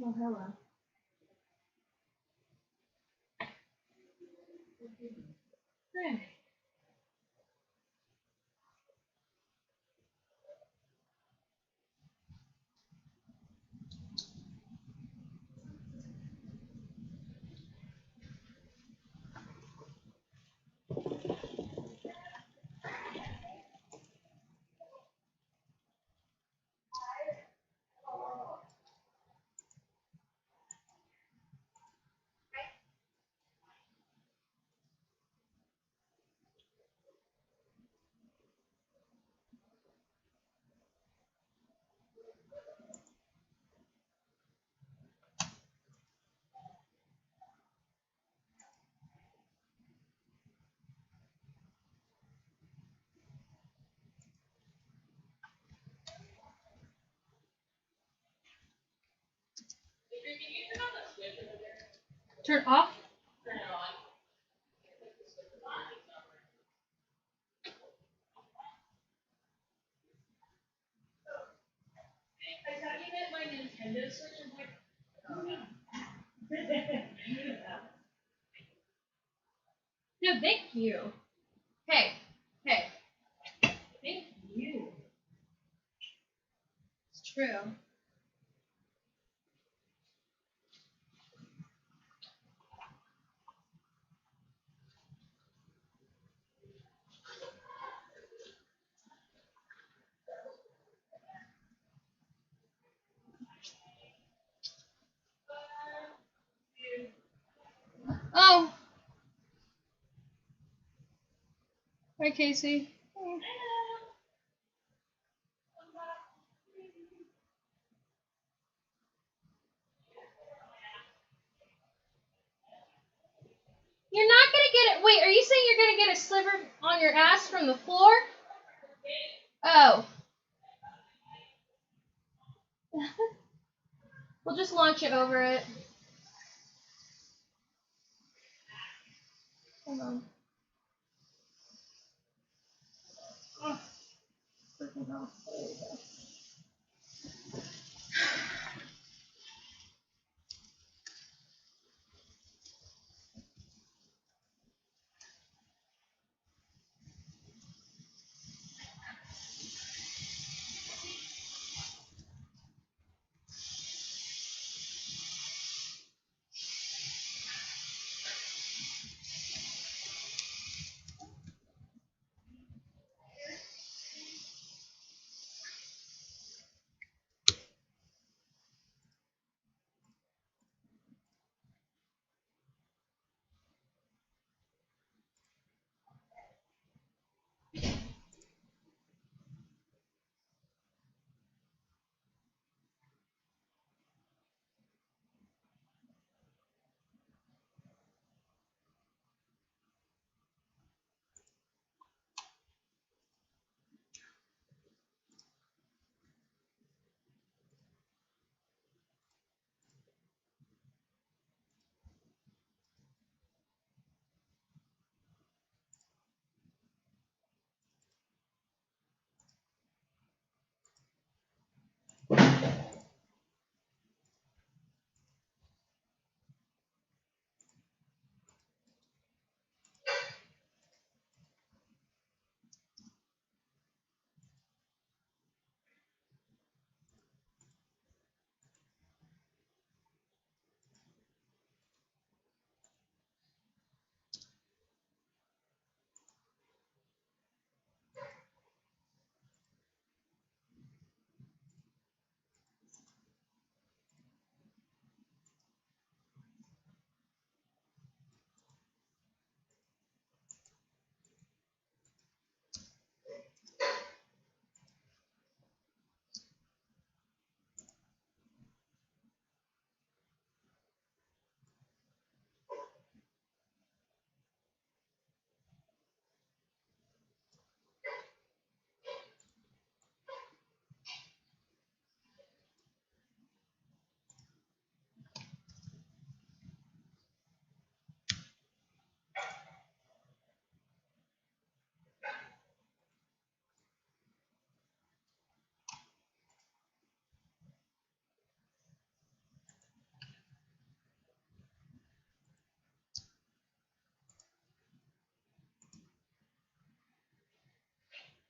Oh, hello. Hey. Turn off? Turn it on. I thought you meant my Nintendo Switch. I'm like, oh no. No, thank you. Hey, hey. Thank you. It's true. Oh. Hi, Casey. You're not gonna get it. Wait, are you saying you're gonna get a sliver on your ass from the floor? Oh. We'll just launch it over it. Hold on. Oh, freaking hell. There you go.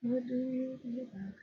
What do you do about it?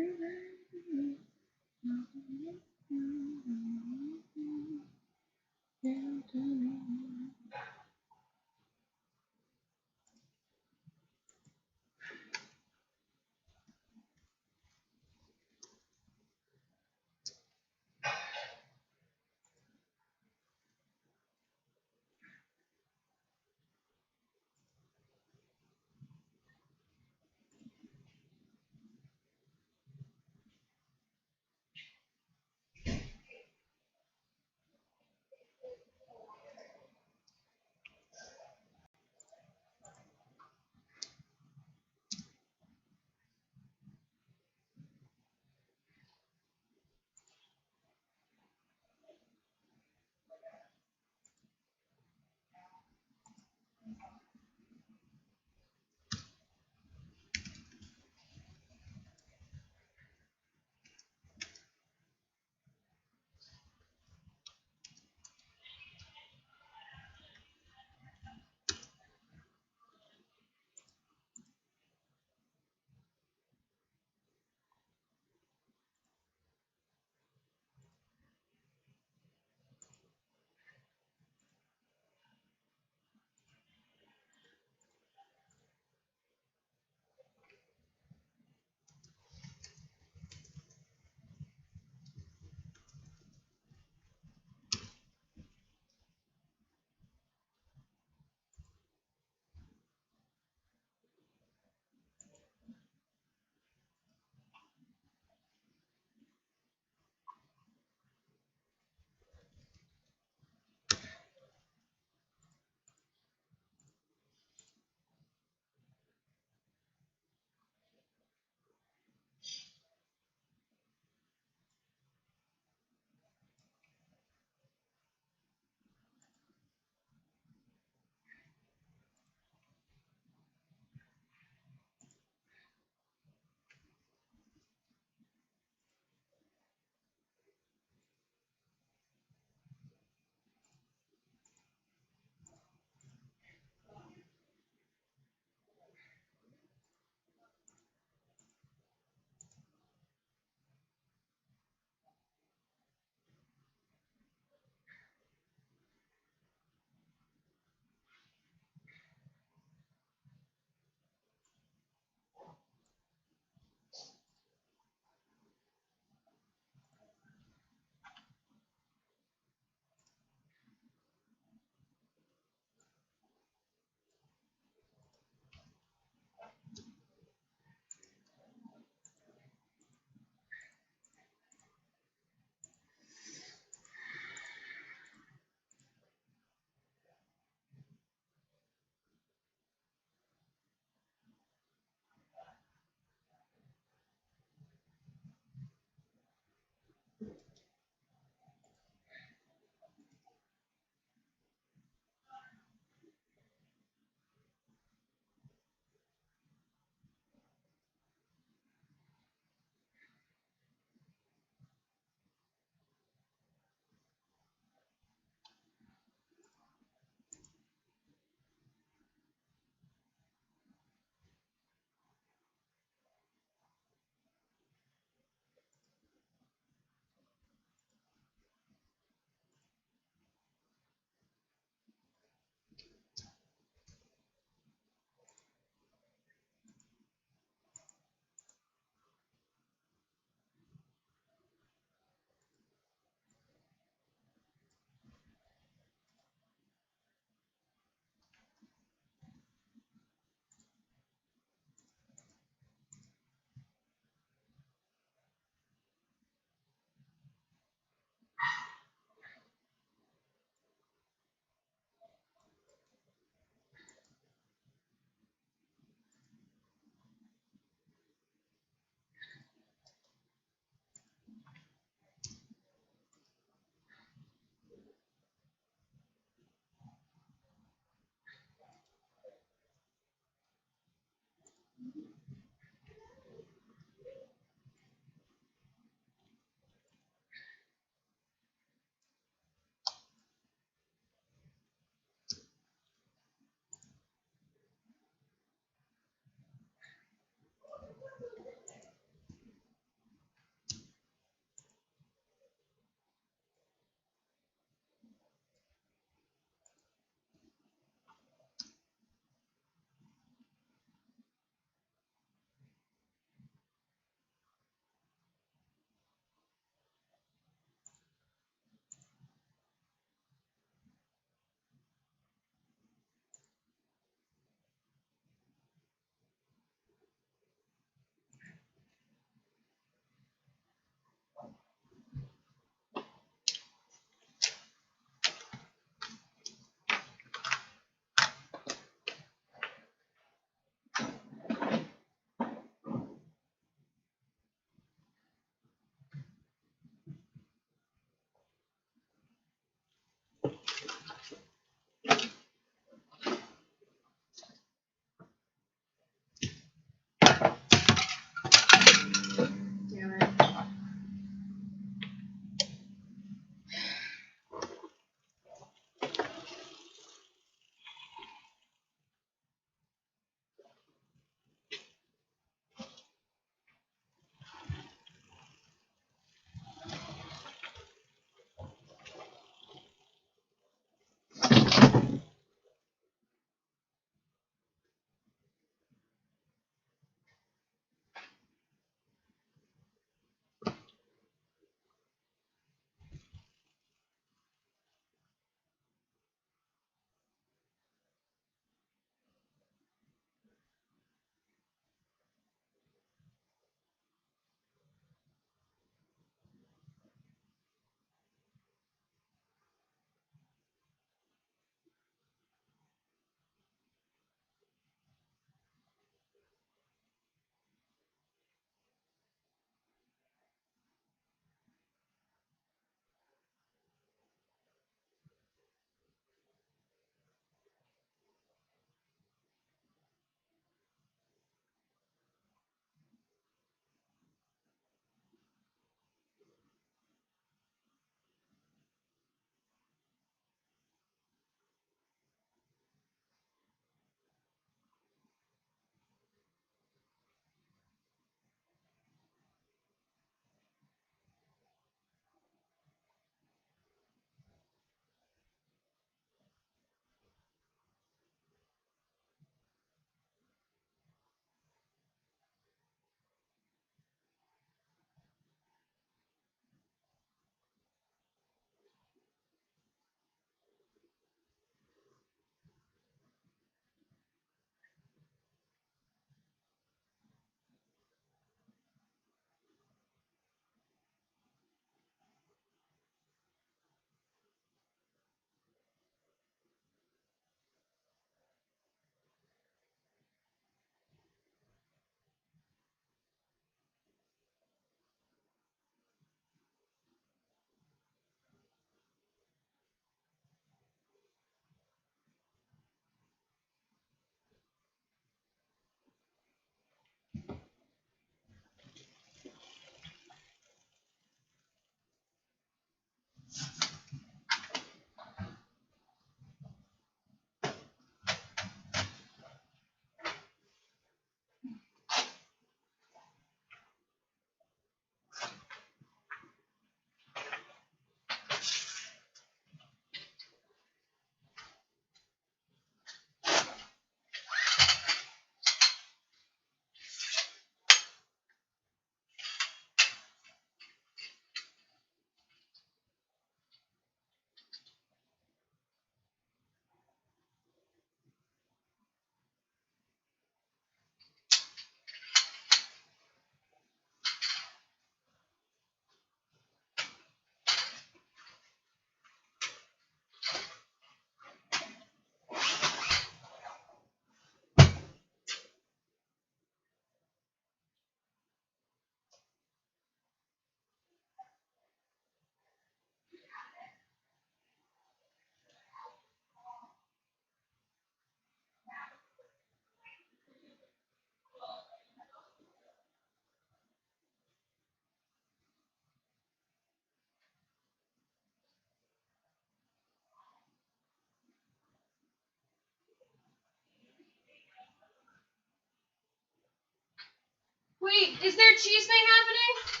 is there cheese night happening?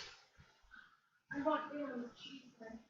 I'm not doing the cheese night.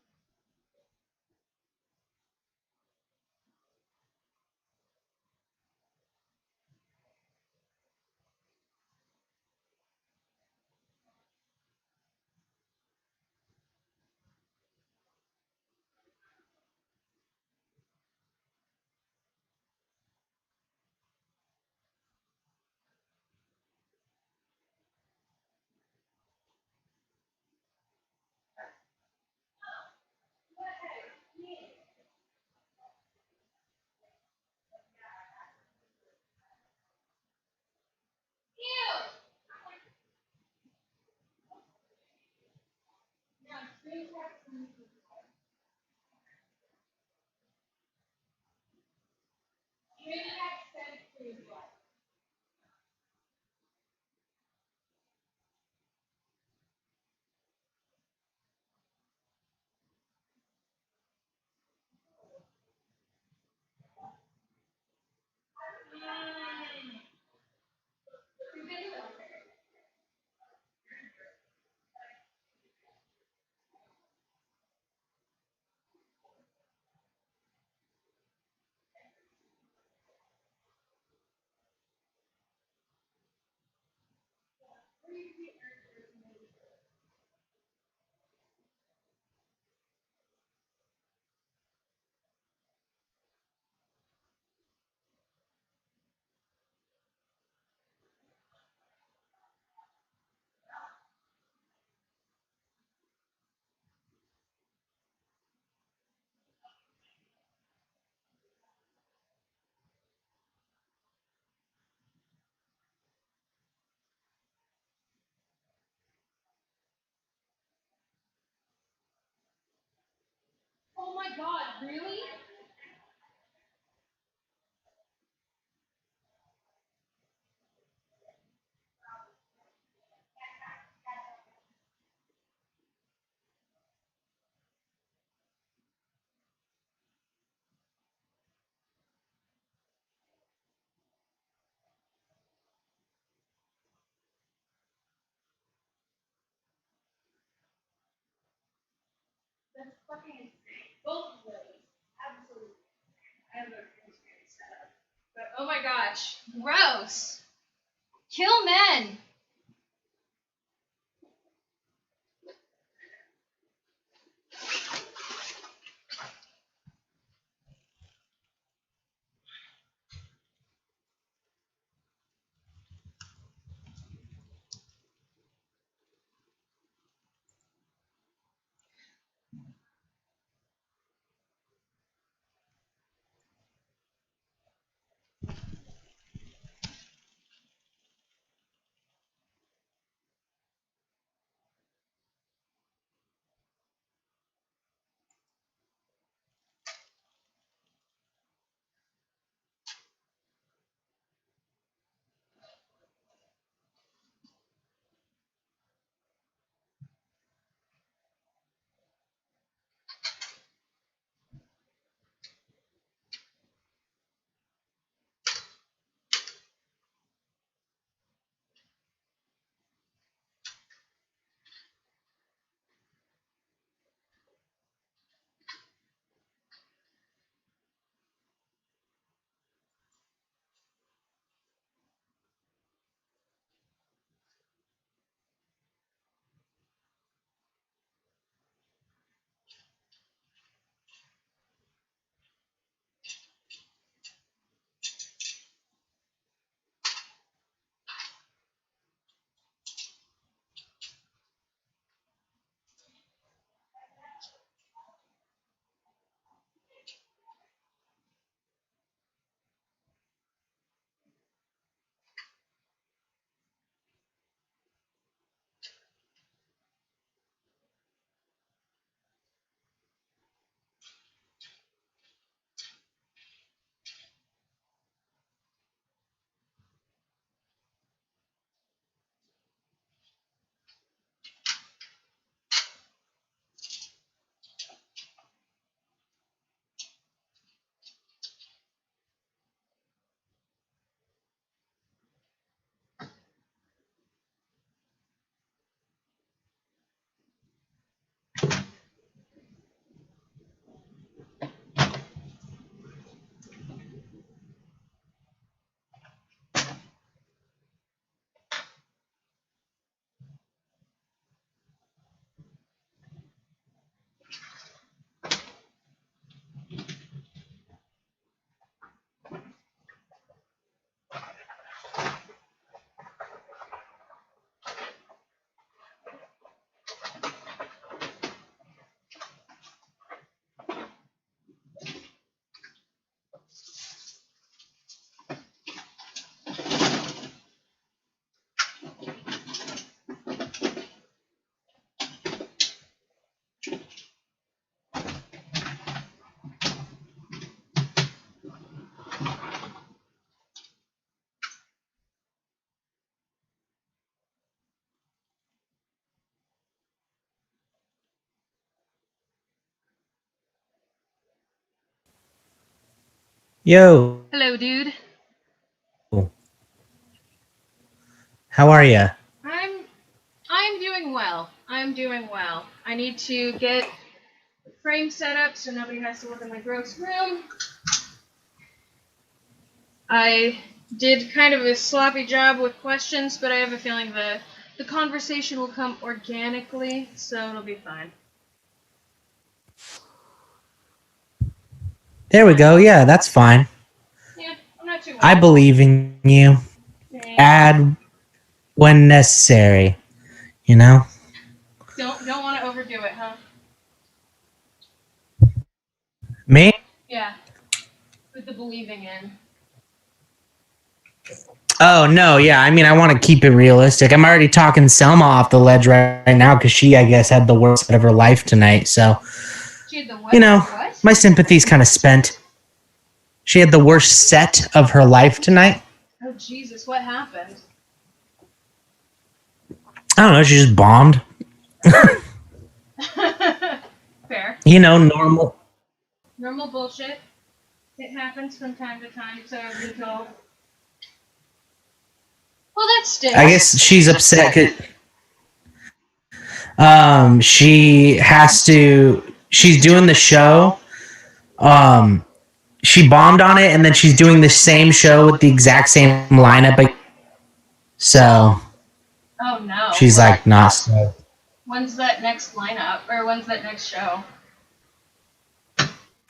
Oh my god, really? That's fucking insane. Both of those. Absolutely. I have a conspiracy setup. But oh my gosh. Gross. Kill men. Yo, Hello, dude. how are ya? I'm I'm doing well. I'm doing well. I need to get the frame set up so nobody has to look in my gross room. I did kind of a sloppy job with questions, but I have a feeling the conversation will come organically, so it'll be fine. There we go. Yeah, that's fine. Yeah, I'm not too I worried. believe in you. Thanks. Add when necessary. You know? Don't want to overdo it, huh? Me? Yeah, with the believing in. Oh, no, yeah. I mean, I want to keep it realistic. I'm already talking Selma off the ledge right now because she, I guess, had the worst of her life tonight. So, She had the you what? know, What? my sympathy's kind of spent. She had the worst set of her life tonight. Oh Jesus, what happened? I don't know. She just bombed. Oh. Fair. You know, normal. Normal bullshit. It happens from time to time, so I've been told. Well, that stinks. I guess she's upset because she has to. She's doing the show. Um, she bombed on it, and then she's doing the same show with the exact same lineup. So Oh no. she's like, not so. When's that next lineup, or when's that next show?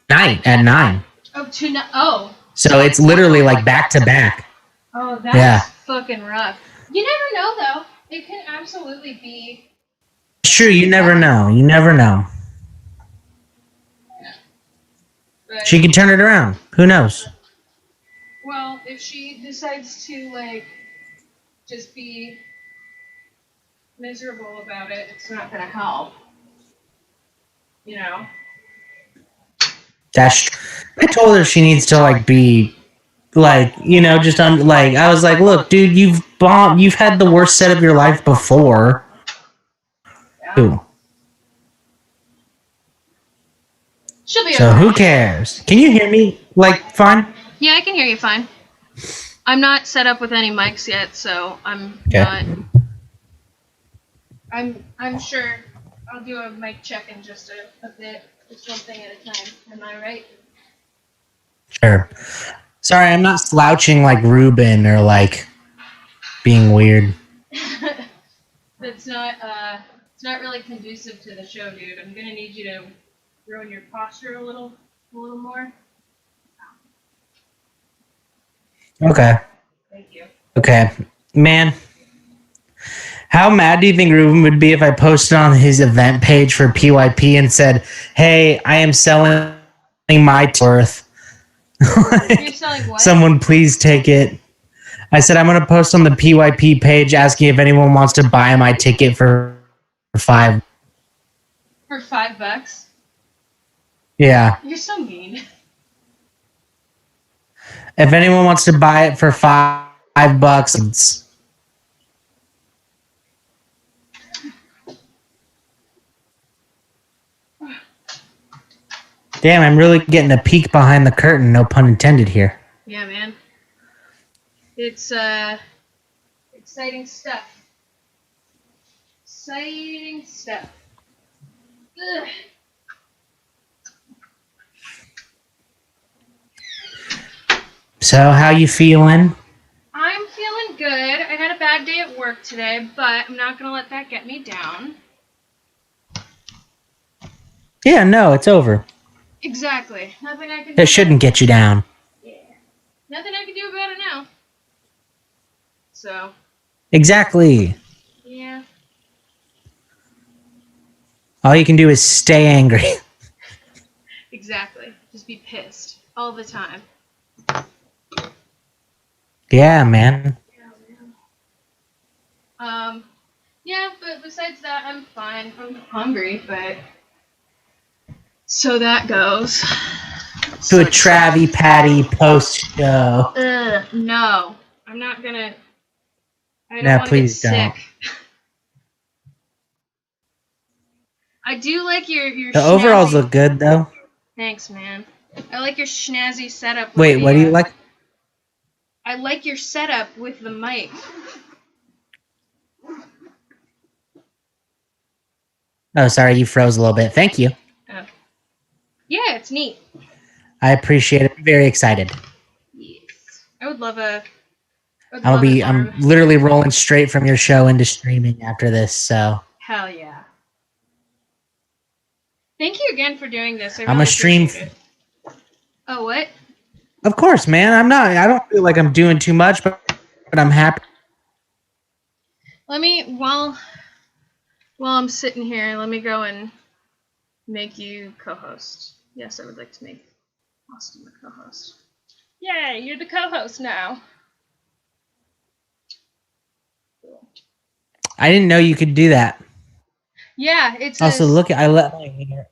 Night at 9. Oh, oh. So it's literally like back to back. Oh, that's Yeah. fucking rough. You never know, though. It can absolutely be. It's true. You never know. You never know. But, She can turn it around. Who knows? well, if she decides to, like, just be miserable about it, it's not gonna help. You know? That's. I told her she needs to like be, like, you know, just like I was like, look, dude, you've bombed. You've had the worst set of your life before. Yeah. Ooh. She'll be So okay. who cares? Can you hear me? Like, fine? Yeah, I can hear you fine. I'm not set up with any mics yet, so I'm Okay. not. I'm sure I'll do a mic check in just a bit, just one thing at a time. Am I right? Sure. Sorry, I'm not slouching like Ruben or like being weird. It's not really conducive to the show, dude. I'm gonna need you to ruin your posture a little more. Okay. Thank you. Okay. Man, how mad do you think Ruben would be if I posted on his event page for PYP and said, hey, I am selling my worth. You're selling what? Someone please take it. I said I'm going to post on the PYP page asking if anyone wants to buy my ticket for $5. For $5? Yeah. You're so mean. If anyone wants to buy it for $5, it's... Damn, I'm really getting a peek behind the curtain, no pun intended here. Yeah, man. It's exciting stuff. Exciting stuff. Ugh. So, how you feeling? I'm feeling good. I had a bad day at work today, but I'm not gonna let that get me down. Yeah, no, it's over. Exactly. Nothing I can do. It shouldn't get you down. Yeah. Nothing I can do about it now. So. Exactly. Yeah. All you can do is stay angry. Exactly. Just be pissed all the time. Yeah, man. Yeah, but besides that, I'm fine. I'm hungry, but so that goes. To a Travie Patty post show. No. I'm not gonna. I don't No, want to get please don't. sick. I do like your The overalls look good, though. Thanks, man. I like your snazzy setup. With Wait, what do you like? I like your setup with the mic. Oh, sorry, you froze a little bit. Thank you. Oh. Yeah, it's neat. I appreciate it. I'm very excited. Yes. I would love a. I'm literally rolling straight from your show into streaming after this, so. Hell yeah. Thank you again for doing this. I really I'm a stream. appreciate it. Oh, what? Of course, man. I don't feel like I'm doing too much, but I'm happy. Let me, while I'm sitting here, let me go and make you co-host. Yes, I would like to make Austin the co-host. Yay, you're the co-host now. Cool. I didn't know you could do that. Yeah, it's also look. I let my hair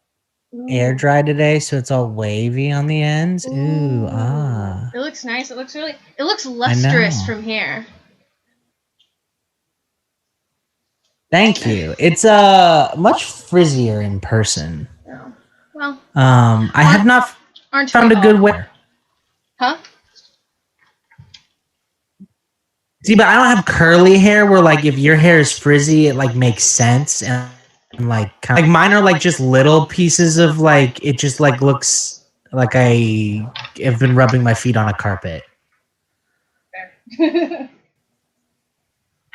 air dry today, so it's all wavy on the ends. Ooh, ah. It looks nice. It looks lustrous from here. Thank you. It's much frizzier in person. Oh. Well. I have not found a good way. Huh? See, but I don't have curly hair where like if your hair is frizzy, it like makes sense and like kind of like mine are like just little pieces of like it just like looks like I have been rubbing my feet on a carpet.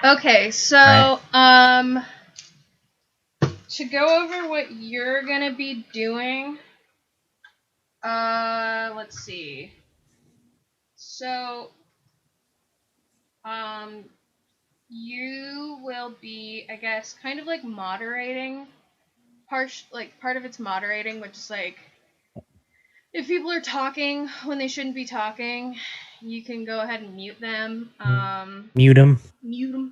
Okay, so right. To go over what you're gonna be doing, let's see. So, you will be, I guess, kind of like moderating. Part of it's moderating, which is like, if people are talking when they shouldn't be talking, you can go ahead and mute them. Mute them. Mute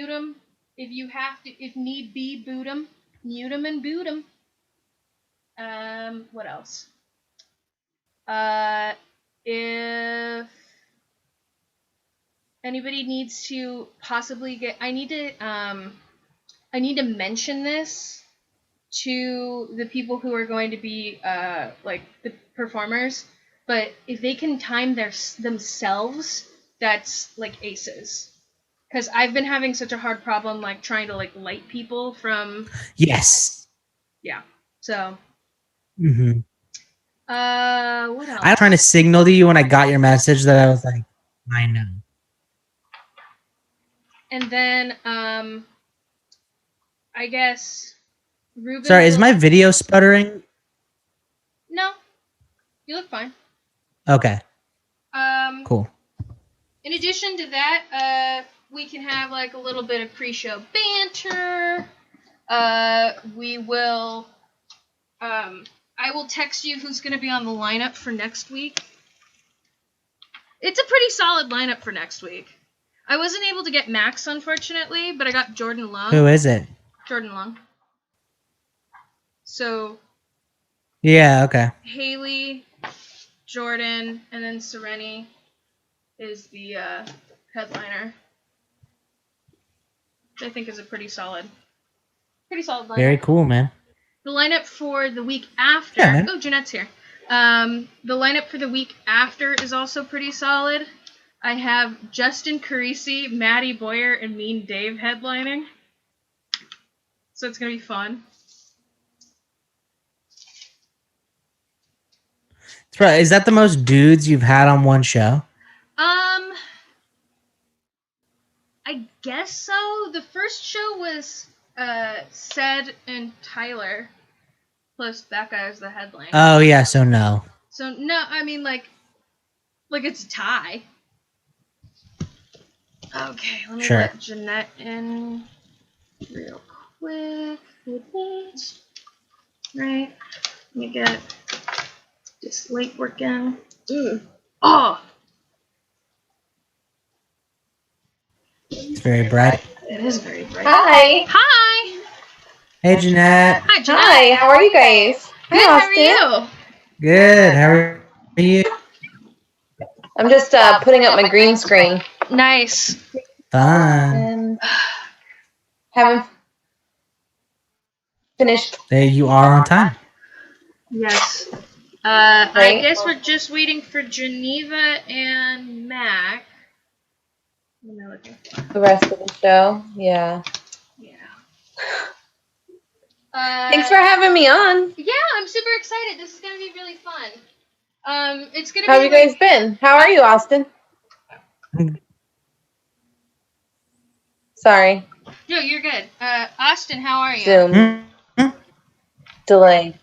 them. If you have to, if need be, boot them. Mute them and boot them. What else? If anybody needs to possibly get, I need to mention this to the people who are going to be like the performers, but if they can time themselves, that's like aces. Because I've been having such a hard problem like trying to like light people from. Yes. Yeah. So. Mm-hmm. What else? I was trying to signal to you when I got your message that I was like, I know. And then I guess Ruben. Sorry, is my video sputtering? No. You look fine. Okay. Cool. In addition to that, we can have like a little bit of pre-show banter. We will. I will text you who's going to be on the lineup for next week. It's a pretty solid lineup for next week. I wasn't able to get Max, unfortunately, but I got Jordan Long. Who is it? Jordan Long. So. Yeah. Okay. Haley, Jordan, and then Sereni is the headliner. Which I think is a pretty solid lineup. Very cool, man. The lineup for the week after. Yeah, oh, Jeanette's here. The lineup for the week after is also pretty solid. I have Justin Carisi, Maddie Boyer, and Mean Dave headlining. So it's gonna be fun. Is that the most dudes you've had on one show? I guess so. The first show was Sed and Tyler, plus that guy was the headliner. Oh yeah, so no. So no, I mean like it's a tie. Okay, let me let Jeanette in real quick. Right, let me get this light working. Oh. It's very bright. It is very bright. Hi. Hi. Hey, Jeanette. Hi, Jeanette. Hi, how are you guys? Good, how are you? Good, how are you? I'm just putting up my green screen. Nice. Fun. And haven't finished. There you are on time. Yes. I Right? guess we're just waiting for Geneva and Mac. What am I looking for? The rest of the show. Yeah. Yeah. Thanks for having me on. Yeah, I'm super excited. This is gonna be really fun. It's gonna How have be you guys been? How are you, Austin? Sorry. No, you're good. Austin, how are you? Zoom Hmm? delay.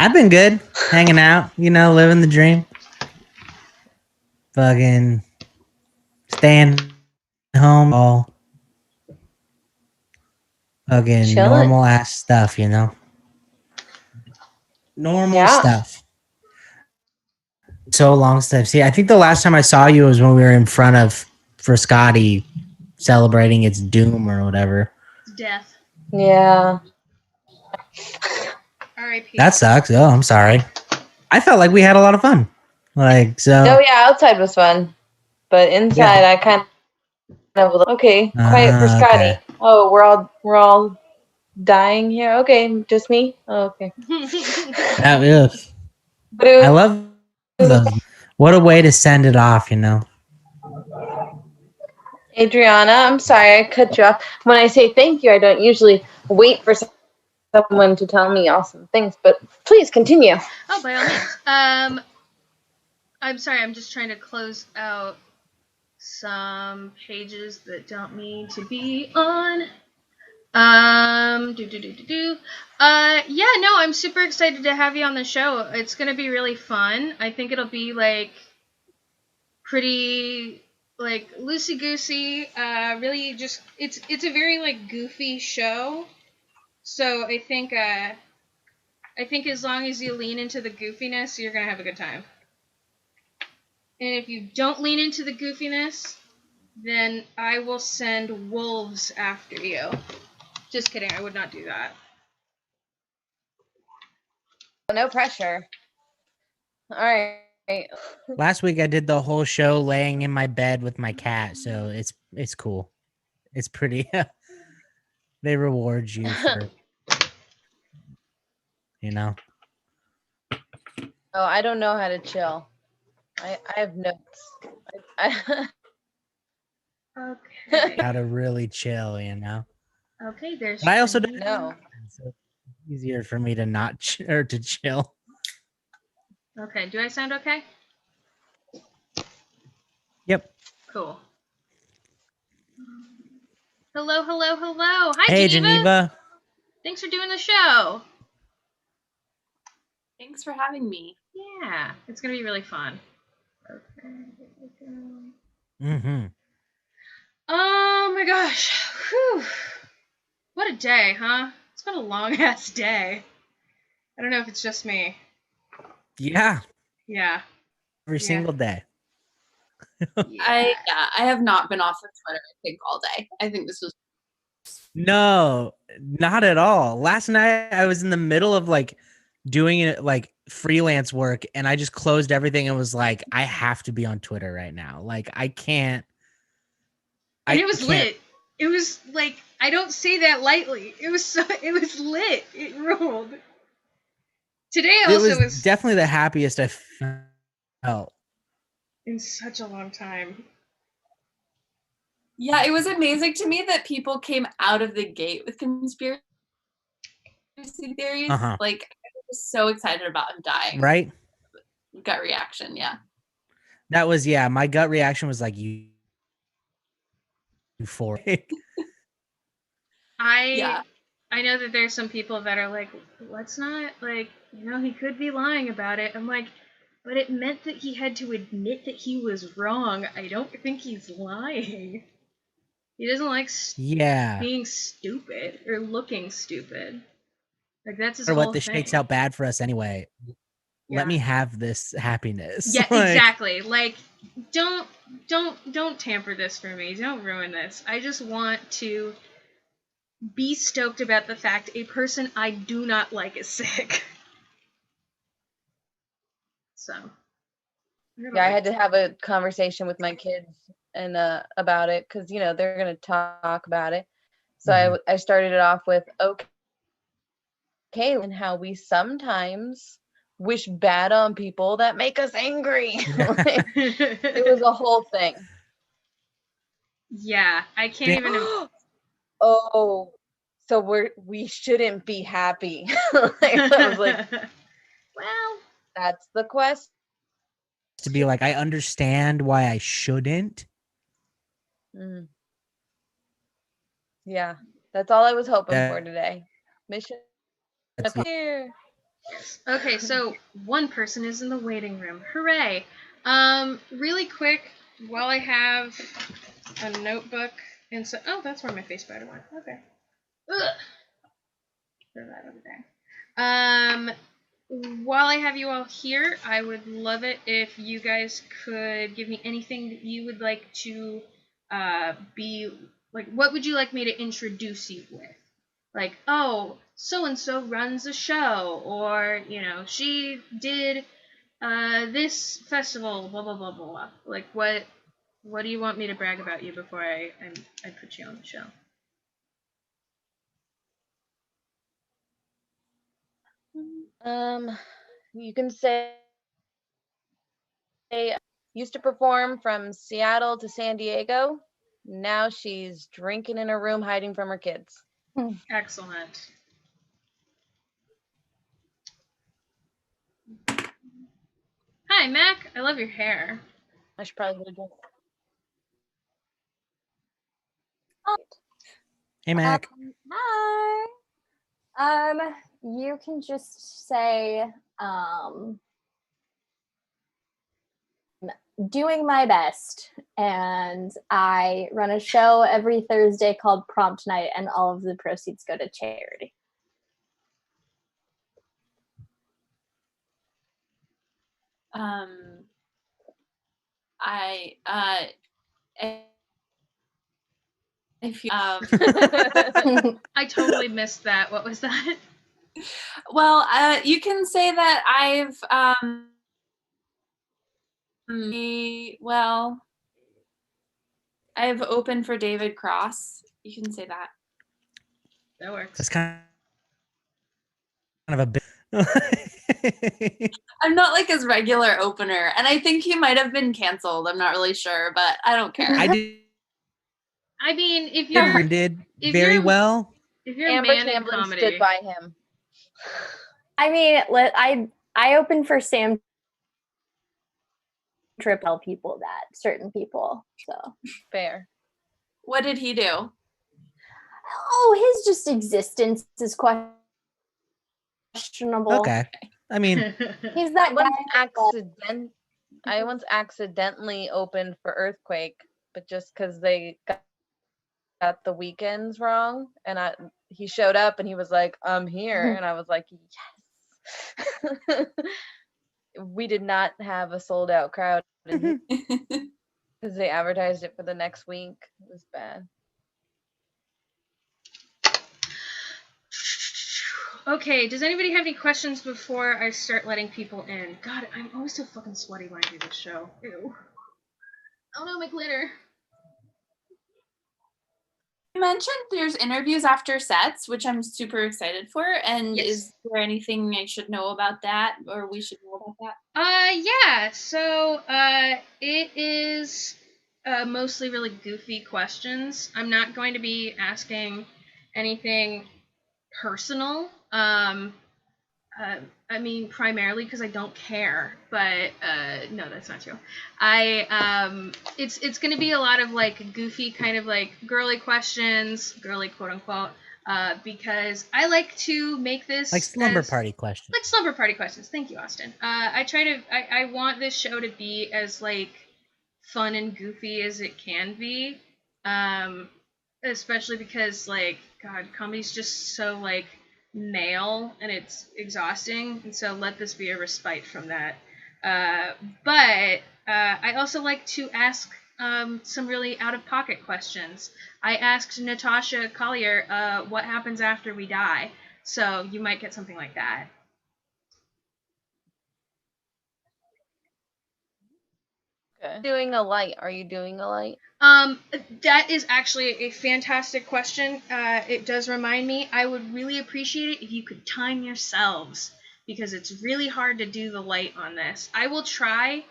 I've been good, hanging out, living the dream. Fucking staying home, all fucking Chilling. normal ass stuff, normal Yeah. stuff. So long stuff. See, I think the last time I saw you was when we were in front of Frascati celebrating its doom or whatever. Death. Yeah. R.I.P. That sucks. Oh, I'm sorry. I felt like we had a lot of fun. Like, so. Oh yeah, outside was fun, but inside I kind of was like, okay, quiet for Scotty. Okay. Oh, we're all dying here. Okay, just me. Oh, okay. That is. But it I love those. What a way to send it off, Adriana, I'm sorry I cut you off. When I say thank you, I don't usually wait for someone to tell me awesome things, but please continue. Oh, by all means. I'm sorry, I'm just trying to close out some pages that don't need to be on. Yeah, no, I'm super excited to have you on the show. It's gonna be really fun. I think it'll be like pretty like loosey goosey. Really, just it's a very like goofy show. So I think as long as you lean into the goofiness, you're gonna have a good time. And if you don't lean into the goofiness, then I will send wolves after you. Just kidding, I would not do that. No pressure. All right. Last week I did the whole show laying in my bed with my cat, so it's cool. It's pretty. They reward you for, Oh, I don't know how to chill. I have notes. Okay. how to really chill, Okay, there's. But I also Geneva. No. so it's easier for me to not or to chill. Okay, do I sound okay? Yep. Cool. Hello, hello, hello. Hi, Hey, Geneva. Geneva. Thanks for doing the show. Thanks for having me. Yeah, it's gonna be really fun. Okay, here we go. Mm-hmm. Oh my gosh. Whew. What a day, huh? It's been a long ass day. I don't know if it's just me. Yeah. Yeah. Every single day. I have not been off of Twitter, I think, all day. I think this was No, not at all. Last night I was in the middle of like doing it like freelance work and I just closed everything and was like, I have to be on Twitter right now. Like I can't. And it was lit. It was like, I don't say that lightly. It was lit. It ruled. Today also It was definitely the happiest I felt in such a long time. Yeah, it was amazing to me that people came out of the gate with conspiracy theories. Uh-huh. Like, I was so excited about him dying. Right? Gut reaction, yeah. That was, my gut reaction was like, euphoric. I know that there's some people that are like, let's not, like, he could be lying about it. I'm like, but it meant that he had to admit that he was wrong. I don't think he's lying. He doesn't like being stupid or looking stupid. Like, that's his whole what this thing. shakes out bad for us anyway. Let me have this happiness. Yeah, exactly. Like, don't tamper this for me. Don't ruin this. I just want to be stoked about the fact a person I do not like is sick. So. Yeah, I had to have a conversation with my kids and about it because they're gonna talk about it. So I started it off with okay, and how we sometimes wish bad on people that make us angry. Like, it was a whole thing. Yeah, I can't even. Oh, so we shouldn't be happy. Like, I was like, well, that's the question. To be like, I understand why I shouldn't. Mm. Yeah, that's all I was hoping That- for today. Mission That's the- here. yes. Okay, so one person is in the waiting room. Hooray! Really quick, while I have a notebook and so that's where my face spider went. Okay. Ugh. Throw that over there. While I have you all here, I would love it if you guys could give me anything that you would like to be like. What would you like me to introduce you with? Like, oh, so and so runs a show, or she did this festival, blah blah blah blah blah. Like, what do you want me to brag about you before I put you on the show? You can say used to perform from Seattle to San Diego. Now she's drinking in her room, hiding from her kids. Excellent. Hi, Mac. I love your hair. I should probably go drink. Hey, Mac. Hi. You can just say, doing my best, and I run a show every Thursday called Prompt Night, and all of the proceeds go to charity. If you, I totally missed that. What was that? well, you can say that I've opened for David Cross. You can say that. That works. That's kind of a bit. I'm not like his regular opener, and I think he might have been canceled. I'm not really sure, but I don't care. I did. I mean, if you're did if very you're- well. if you're a Amber man in Tamblyn comedy, stood by him. I mean, I opened for Sam Tripp, tell people that, certain people. So Fair. What did he do? oh, his just existence is questionable. Okay. I mean, He's that guy. I once accidentally opened for Earthquake, but just because they got the weekends wrong, and he showed up and he was like, "I'm here," and I was like, "Yes." We did not have a sold out crowd because they advertised it for the next week. It was bad. Okay, does anybody have any questions before I start letting people in? God, I'm always so fucking sweaty when I do this show. Ew. Oh no, my glitter. You mentioned there's interviews after sets, which I'm super excited for. And Yes. Is there anything I should know about that, or we should know about that? Yeah. So, it is mostly really goofy questions. I'm not going to be asking anything personal. I mean, primarily because I don't care, but no, that's not true. It's going to be a lot of like goofy kind of like girly questions, girly quote unquote, because I like to make this like slumber party questions. like slumber party questions. Thank you, Austin. I want this show to be as like fun and goofy as it can be, especially because like God, comedy's just so like male and it's exhausting, and so let this be a respite from that. But I also like to ask some really out-of-pocket questions. I asked Natasha Collier what happens after we die, so you might get something like that. Okay. Doing a light? Are you doing a light? That is actually a fantastic question. It does remind me, I would really appreciate it if you could time yourselves, because it's really hard to do the light on this. I will try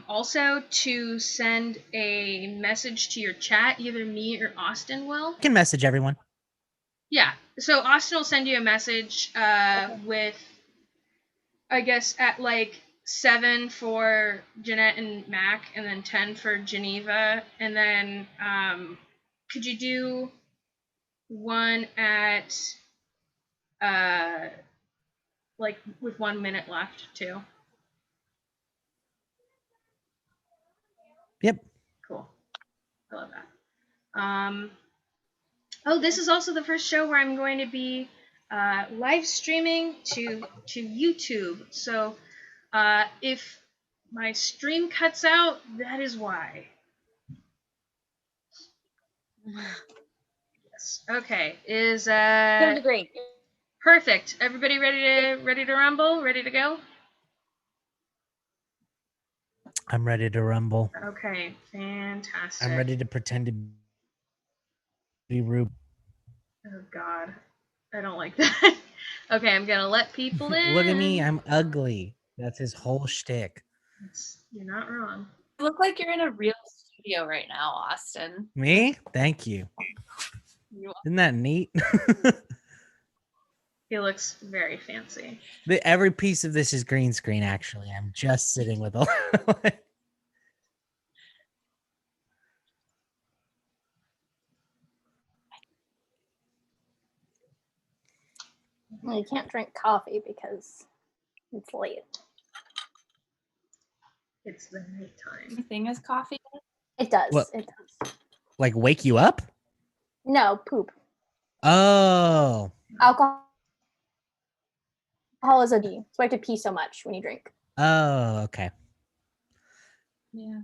also to send a message to your chat, either me or Austin will. I can message everyone. Yeah, so Austin will send you a message with, I guess, at like 7 for Jeanette and Mac, and then 10 for Geneva, and then could you do one at like with 1 minute left too? Yep. Cool. I love that. Oh, this is also the first show where I'm going to be live streaming to YouTube. So if my stream cuts out, that is why. Yes. Okay. Is Gonna be great. perfect. Everybody ready to rumble? Ready to go? I'm ready to rumble. Okay. Fantastic. I'm ready to pretend to be rude. Oh God, I don't like that. Okay, I'm gonna let people in. Look at me, I'm ugly. That's his whole shtick. You're not wrong. You look like you're in a real studio right now, Austin. Me? Thank you. Isn't that neat? He looks very fancy. Every piece of this is green screen, actually. I'm just sitting with a Well, you can't drink coffee because it's late. It's the nighttime. The thing is coffee. It does. What? It does. like wake you up? No, poop. Oh. Alcohol is a D. So you have to pee so much when you drink. Oh, okay. Yeah.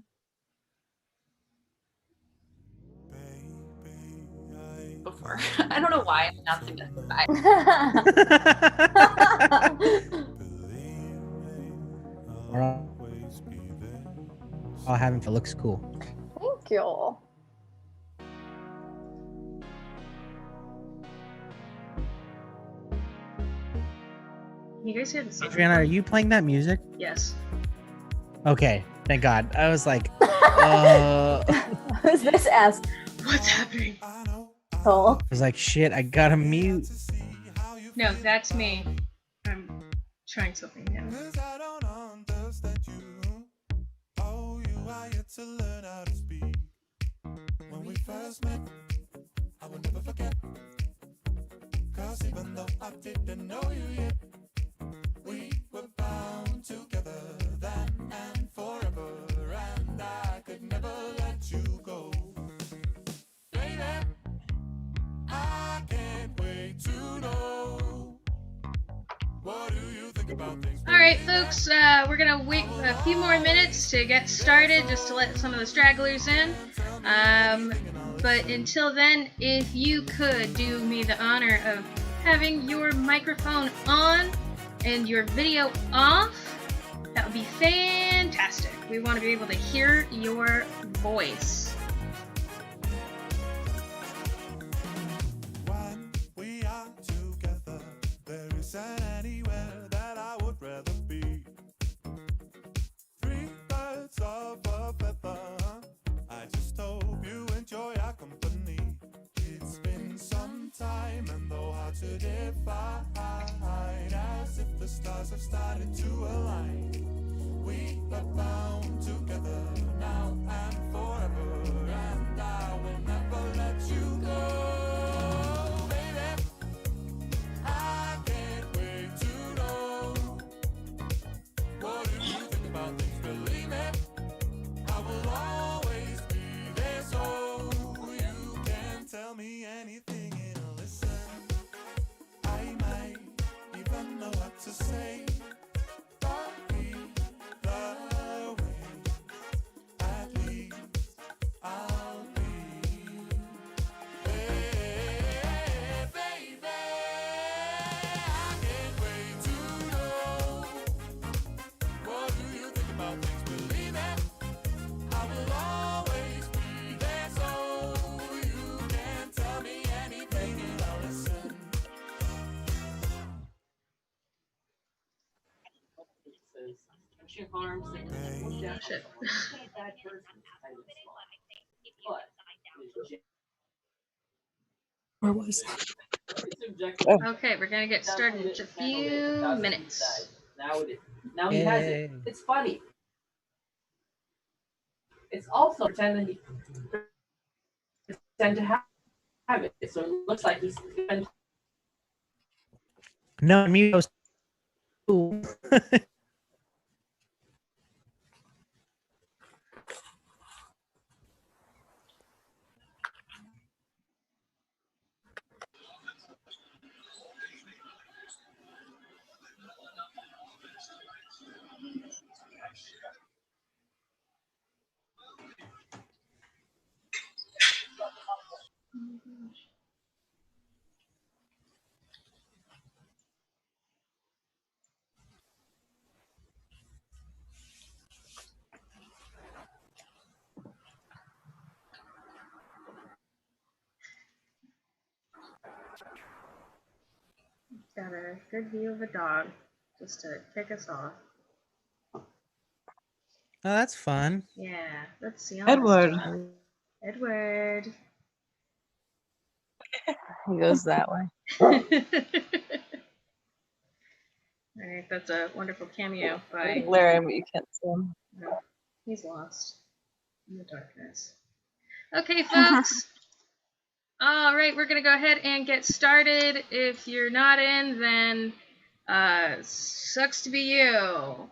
Before. I don't know why I'm announcing this. We're all having fun. Looks cool. Thank you. You guys hear the song? Adriana, are you playing that music? Yes. Okay, thank God. I was like, Who's this ass? What's happening? Hole. I was like, shit, I gotta mute. No, that's me. I'm trying something new. Even though I didn't know you yet, we were bound together then and forever, and I could never let you go. Baby, I can't wait to know. What do you think about things? All right, folks, we're gonna wait a few more minutes to get started, just to let some of the stragglers in. But until then, if you could do me the honor of having your microphone on and your video off, that would be fantastic. We want to be able to hear your voice. When we are together, there isn't anywhere that I would rather be. 3 birds of a feather. I just hope you enjoy our company. It's been some time and though hard to define, as if the stars have started to align. We are bound together now and forever, and I will never let you go. Baby, I can't wait to know. What do you think about things? Believe me, I will always be there, so you can tell me anything and listen. I might even know what to say, but either way, at Shit. Where was Okay, we're gonna get started in just a few minutes. Now he has it. It's funny. It's also pretend to have it. So it looks like he's No, Muse. Got a good view of a dog just to kick us off. Oh, that's fun. Yeah, let's see. Edward. Edward. He goes that way. Alright, that's a wonderful cameo by. Larry, but you can't see him. No, he's lost in the darkness. Okay, folks. All right, we're going to go ahead and get started. If you're not in, then sucks to be you.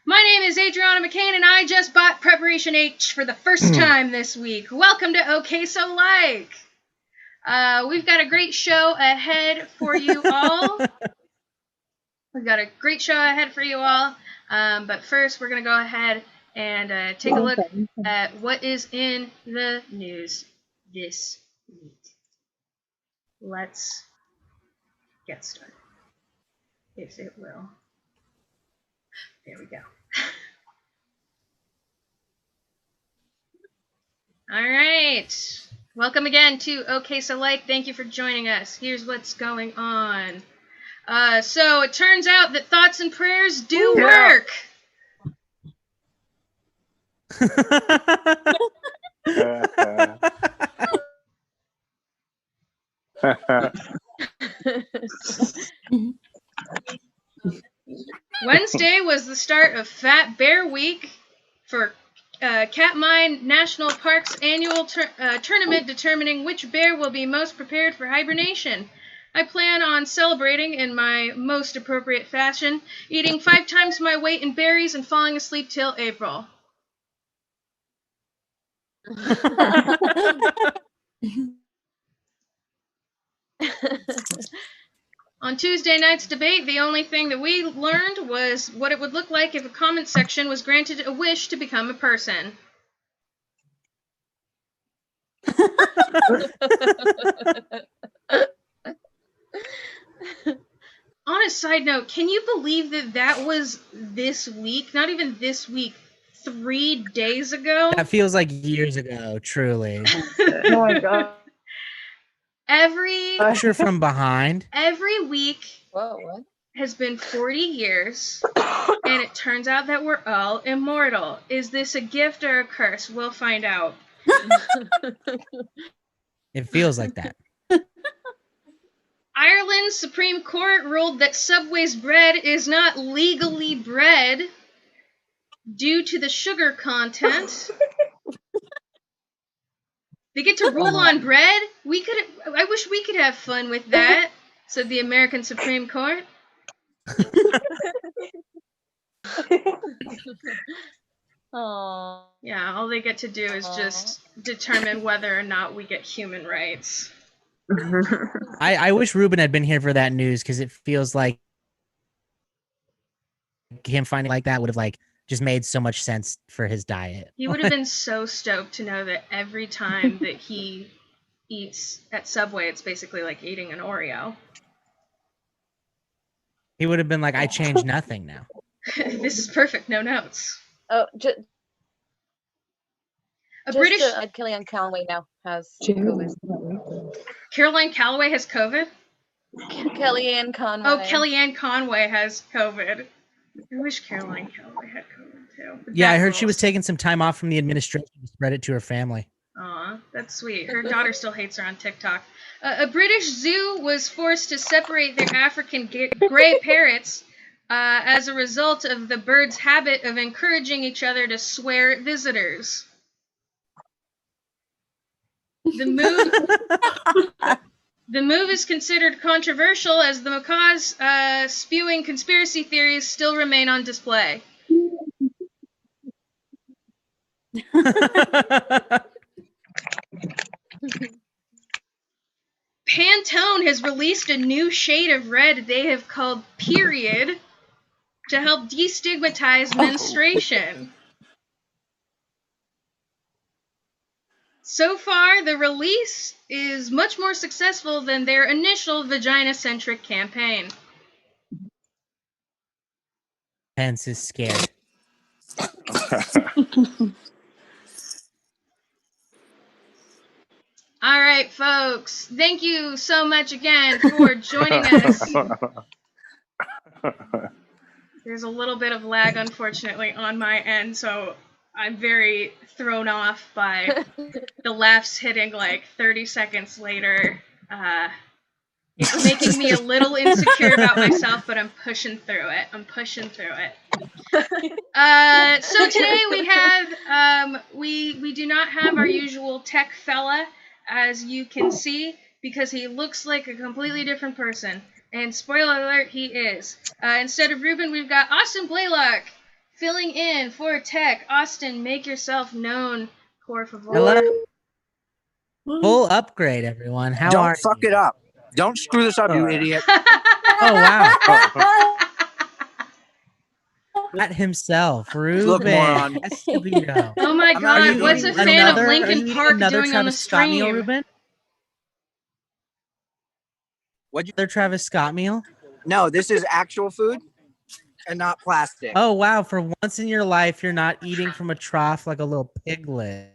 My name is Adriana McCain, and I just bought Preparation H for the first time this week. Welcome to OK So Like. We've got a great show ahead for you all. But first, we're going to go ahead and take a look at what is in the news this week. Let's get started, if it will. There we go. All right. Welcome again to OK So Like. Thank you for joining us. Here's what's going on. So it turns out that thoughts and prayers do work. Wednesday was the start of Fat Bear Week for Katmai National Park's annual tournament determining which bear will be most prepared for hibernation. I plan on celebrating in my most appropriate fashion, eating 5 times my weight in berries and falling asleep till April. On Tuesday night's debate, the only thing that we learned was what it would look like if a comment section was granted a wish to become a person. On a side note, can you believe that that was this week? Not even this week, 3 days ago? That feels like years ago, truly. Oh my god. Picture from behind. Every week Whoa, what? has been 40 years, and it turns out that we're all immortal. Is this a gift or a curse? We'll find out. It feels like that. Ireland's Supreme Court ruled that Subway's bread is not legally bread due to the sugar content. They get to rule on bread? I wish we could have fun with that, said the American Supreme Court. Aww. Yeah, all they get to do is just determine whether or not we get human rights. I wish Ruben had been here for that news because it feels like him finding like that would have like just made so much sense for his diet. He would have been so stoked to know that every time that he eats at Subway, it's basically like eating an Oreo. He would have been like, I changed nothing now. This is perfect, no notes. Oh, British Kellyanne Conway now has COVID. Caroline Calloway has COVID? Kellyanne Conway. Oh, Kellyanne Conway has COVID. I wish Caroline Calloway had COVID. too. Yeah, I That heard she was rules. taking some time off from the administration to spread it to her family. Aw, that's sweet. Her daughter still hates her on TikTok. A British zoo was forced to separate their African gray parrots as a result of the birds' habit of encouraging each other to swear at visitors. The move is considered controversial as the macaws spewing conspiracy theories still remain on display. Pantone has released a new shade of red they have called Period to help destigmatize menstruation. So far, the release is much more successful than their initial vagina-centric campaign. Pence is scared. All right, folks. Thank you so much again for joining us. There's a little bit of lag, unfortunately, on my end, so I'm very thrown off by the laughs hitting like 30 seconds later. It's making me a little insecure about myself, but I'm pushing through it. So today we have we do not have our usual tech fella, as you can see, because he looks like a completely different person. And spoiler alert, he is. Instead of Ruben, we've got Austin Blaylock filling in for tech. Austin, make yourself known, por favor. Hello. Full upgrade, everyone. How Don't are fuck you? it up. Don't screw this up, you idiot. Oh, wow. That himself, Look, Ruben. moron. Escobedo. Oh my I'm not god, eating what's a another- fan of Are you Linkin eating Park another doing on the Travis Scott meal, stream? Ruben? What'd you? Another Travis Scott meal? No, this is actual food and not plastic. Oh, wow. For once in your life, you're not eating from a trough like a little piglet.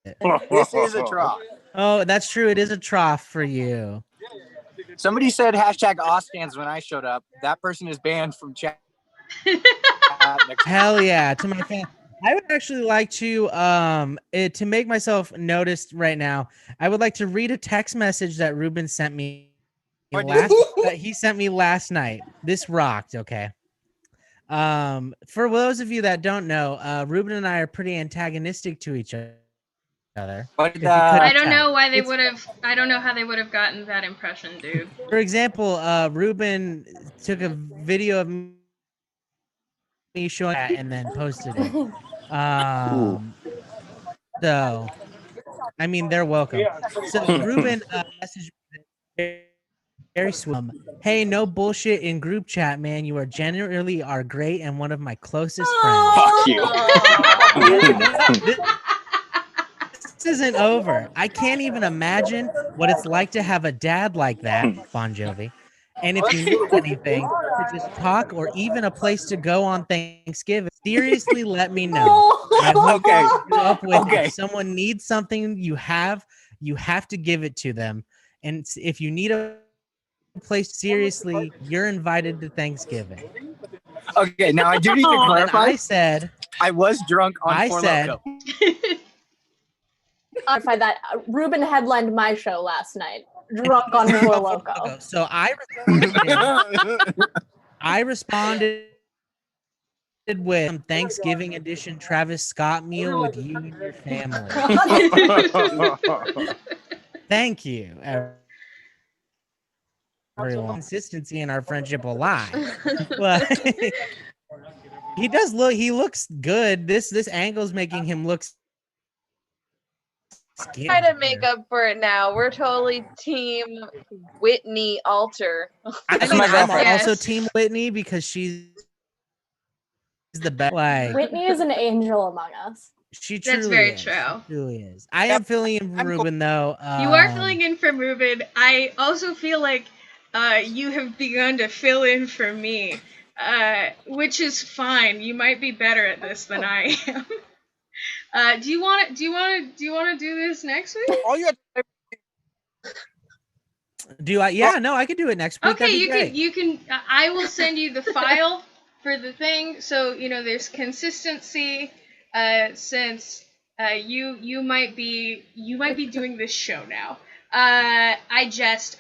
This is a trough. Oh, that's true. It is a trough for you. Somebody said hashtag Ostans when I showed up. That person is banned from chat. Hell yeah. To my fan. I would actually like to to make myself noticed right now, I would like to read a text message that Ruben sent me last night. This rocked, okay. For those of you that don't know, Ruben and I are pretty antagonistic to each other. I don't know why they would have. I don't know how they would have gotten that impression, dude. For example, Ruben took a video of me showing that and then posted it. So, I mean, they're welcome. So Ruben messaged me very sweet. Hey, no bullshit in group chat, man. You are generally are great and one of my closest friends. Fuck you. This isn't over. I can't even imagine what it's like to have a dad like that, Bon Jovi. And if you need anything to just talk or even a place to go on Thanksgiving, seriously, let me know. I hope you grew up with if someone needs something you have to give it to them. And if you need a place, seriously, you're invited to Thanksgiving. Okay, now I do need to clarify. I said I was drunk on Four Loko. Clarify that Ruben headlined my show last night, drunk on Four Loko. So I responded with some Thanksgiving edition Travis Scott meal with you and your family. Thank you, everyone. Consistency in our friendship alive. But he looks good. This angle's making him look skinny. Try to make up for it now. We're totally team Whitney Alter. I'm also team Whitney because she's the best. Like, Whitney is an angel among us. She truly That's very is. true. She truly is. I am filling in for Ruben though. You are filling in for Ruben. I also feel like you have begun to fill in for me, which is fine. You might be better at this than I am. Do you want to do this next week? All you have Do I? Yeah, no, I could do it next week. Okay, you can. I will send you the file for the thing, so there's consistency. Since you might be doing this show now. I jest.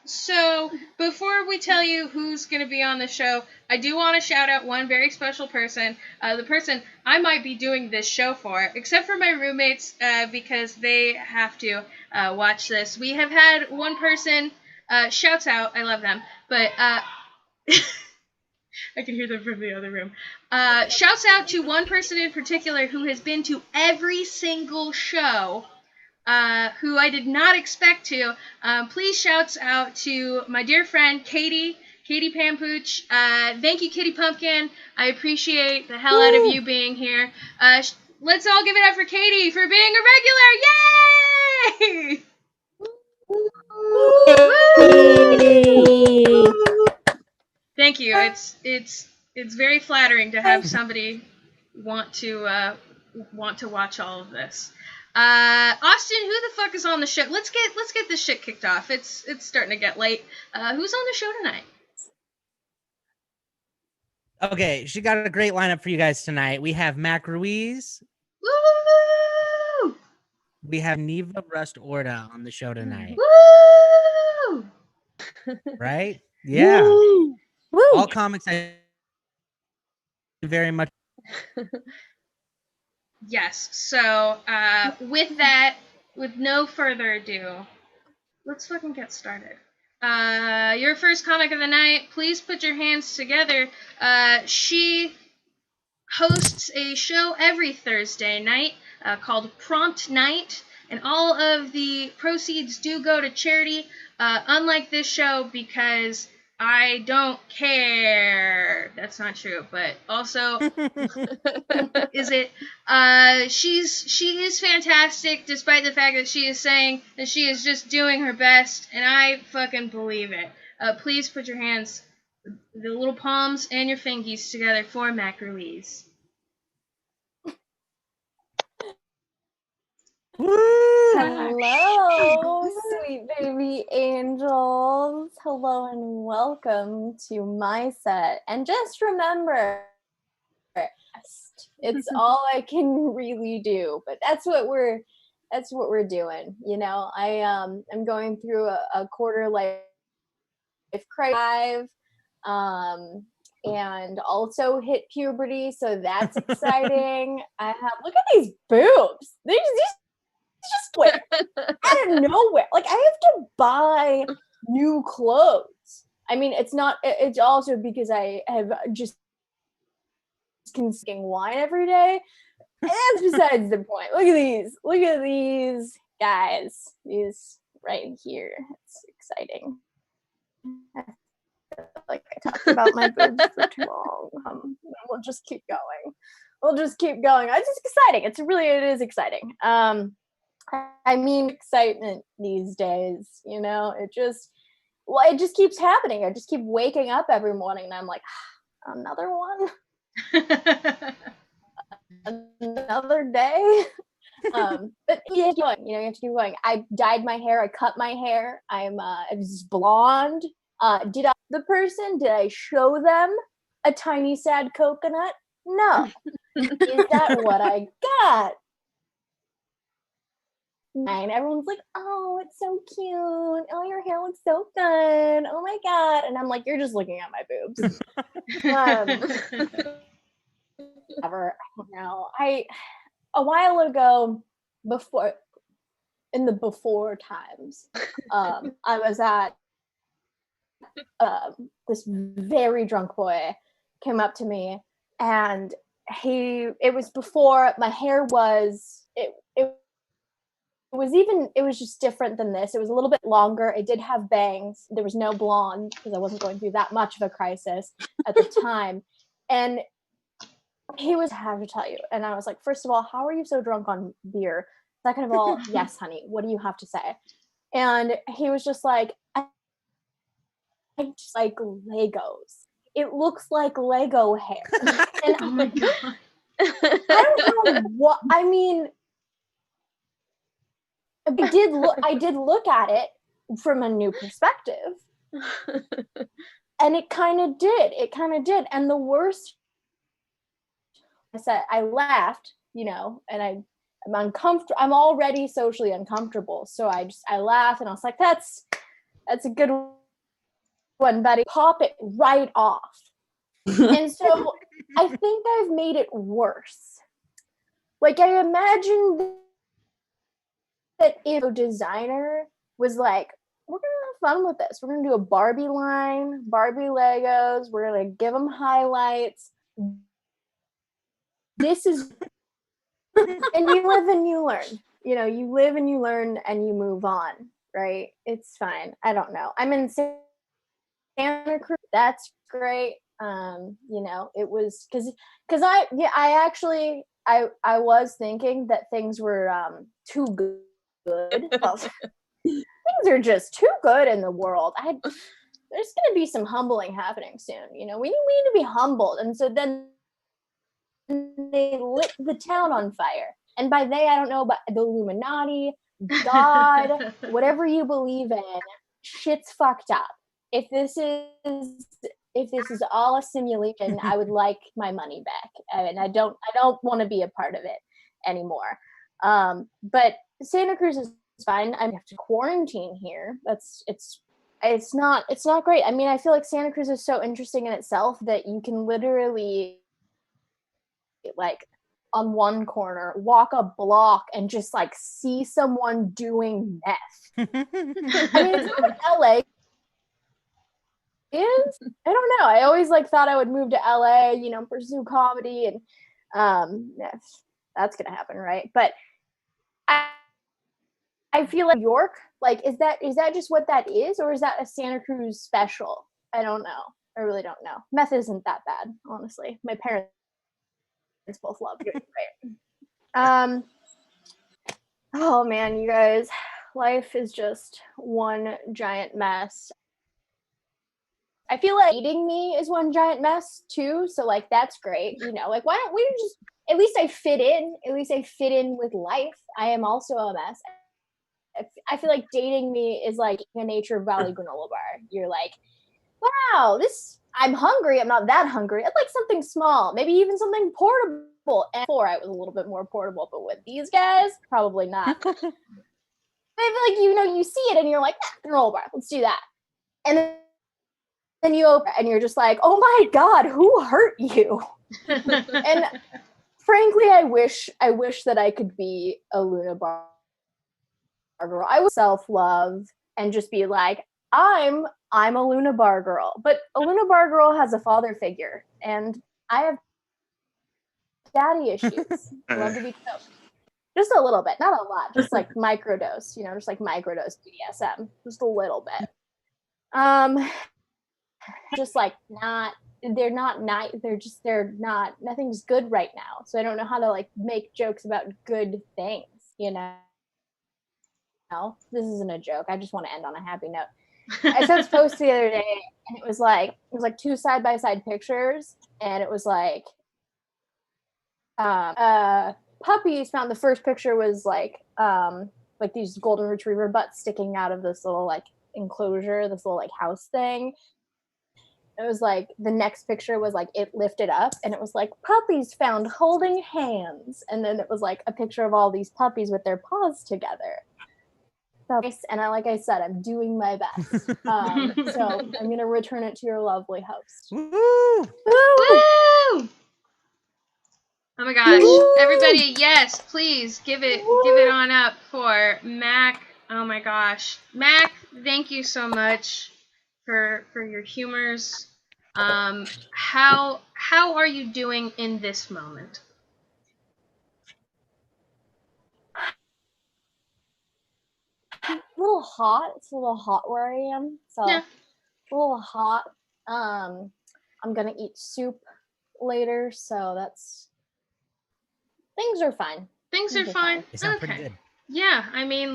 So before we tell you who's gonna be on the show, I do want to shout out one very special person. The person I might be doing this show for, except for my roommates, because they have to watch this. We have had one person. Shouts out. I love them, but I can hear them from the other room. Shouts out to one person in particular who has been to every single show, who I did not expect to. Please shouts out to my dear friend Katie Pampooch. Thank you, Kitty Pumpkin. I appreciate the hell out of you being here. Let's all give it up for Katie for being a regular. Yay! Thank you. It's very flattering to have somebody want to watch all of this. Austin, who the fuck is on the show? Let's get this shit kicked off. It's starting to get late. Who's on the show tonight? Okay, she got a great lineup for you guys tonight. We have Mac Ruiz. Woo! We have Geneva Rust-Orta on the show tonight. Woo! Right? Yeah. Woo! All comics I very much. Yes. So, with that, with no further ado, let's fucking get started. Your first comic of the night, please put your hands together. She hosts a show every Thursday night called Prompt Night, and all of the proceeds do go to charity, unlike this show, because I don't care. That's not true, but also, is it? She is fantastic, despite the fact that she is saying that she is just doing her best, and I fucking believe it. Please put your hands, the little palms and your fingies together for Mac Ruiz. Hello, sweet baby angels. Hello and welcome to my set. And just remember, it's all I can really do. But that's what we're doing. I'm going through a quarter life crisis, and also hit puberty, so that's exciting. Look at these boobs. They just like out of nowhere. Like, I have to buy new clothes. I mean, it's also because I have just consuming wine every day. And that's besides the point. Look at these guys. These right here. It's exciting. I feel like I talked about my boobs for too long. We'll just keep going. It's exciting. It is exciting. I mean, excitement these days, it just keeps happening. I just keep waking up every morning and I'm like, another one, another day. But you have to keep going. You have to keep going. I dyed my hair. I cut my hair. I was blonde. Did I show them a tiny sad coconut? No. Is that what I got? And everyone's like, oh, it's so cute. Oh, your hair looks so good. Oh my god. And I'm like, you're just looking at my boobs. Whatever. I don't know. A while ago, in the before times, I was at this very drunk boy came up to me, and it was before my hair was it was just different than this. It was a little bit longer. It did have bangs. There was no blonde because I wasn't going through that much of a crisis at the time. And he was, I have to tell you. And I was like, first of all, how are you so drunk on beer? Second of all, yes, honey. What do you have to say? And he was just like, I just like Legos. It looks like Lego hair. And oh my god. I don't know what, I mean, I did look at it from a new perspective. And it kind of did. And the worst, I said, I laughed, and I'm uncomfortable. I'm already socially uncomfortable. So I laughed and I was like, that's a good one, buddy. Pop it right off. And so I think I've made it worse. Like, I imagine that if a designer was like, we're gonna have fun with this. We're gonna do a Barbie line, Barbie Legos. We're gonna give them highlights. This is, and you live and you learn. You live and you learn and you move on, right? It's fine. I don't know. I'm in Santa Cruz. That's great. It was because I actually I was thinking that things were too good. Well, things are just too good in the world. There's going to be some humbling happening soon. We need to be humbled. And so then they lit the town on fire. And by they, I don't know about the Illuminati, God, whatever you believe in, shit's fucked up. If this is all a simulation, I would like my money back. And I don't want to be a part of it anymore. But Santa Cruz is fine. I have to quarantine here. It's not great. I mean, I feel like Santa Cruz is so interesting in itself that you can literally, like, on one corner, walk a block and just like see someone doing meth. I mean, it's not what LA is. I don't know. I always thought I would move to LA, pursue comedy, and that's gonna happen, right? But I feel like New York, is that just what that is, or is that a Santa Cruz special? I don't know. I really don't know. Meth isn't that bad, honestly. My parents both love it, right? Oh man, you guys, life is just one giant mess. I feel like dating me is one giant mess too, so that's great. Why don't we just, at least I fit in. At least I fit in with life. I am also a mess. I feel like dating me is like a Nature Valley granola bar. You're like, wow, I'm hungry. I'm not that hungry. I'd like something small, maybe even something portable. And before I was a little bit more portable, but with these guys, probably not. Maybe you see it and you're like, granola bar, let's do that. And then you open and you're just like, oh my God, who hurt you? And frankly, I wish that I could be a Luna Bar girl. I would self-love and just be like, I'm a Luna Bar girl. But a Luna Bar girl has a father figure, and I have daddy issues. Love to be choked. Just a little bit, not a lot, just like microdose, just like microdose BDSM, just a little bit. Just like they're not, nothing's good right now. So I don't know how to make jokes about good things, This isn't a joke. I just want to end on a happy note. I saw this post the other day, and it was like two side-by-side pictures, and it was like puppies found. The first picture was like these golden retriever butts sticking out of this little enclosure, this little house thing. It was like the next picture was it lifted up, and it was like puppies found holding hands, and then it was like a picture of all these puppies with their paws together. And like I said, I'm doing my best. So I'm gonna return it to your lovely host. Woo! Woo! Oh my gosh. Woo! Everybody, yes, please give it on up for Mac. Oh my gosh. Mac, thank you so much for your humors. How are you doing in this moment? A little hot. It's a little hot where I am. So yeah. A little hot. I'm gonna eat soup later, so things are fine. Things are fine. They sound pretty good. Yeah, I mean,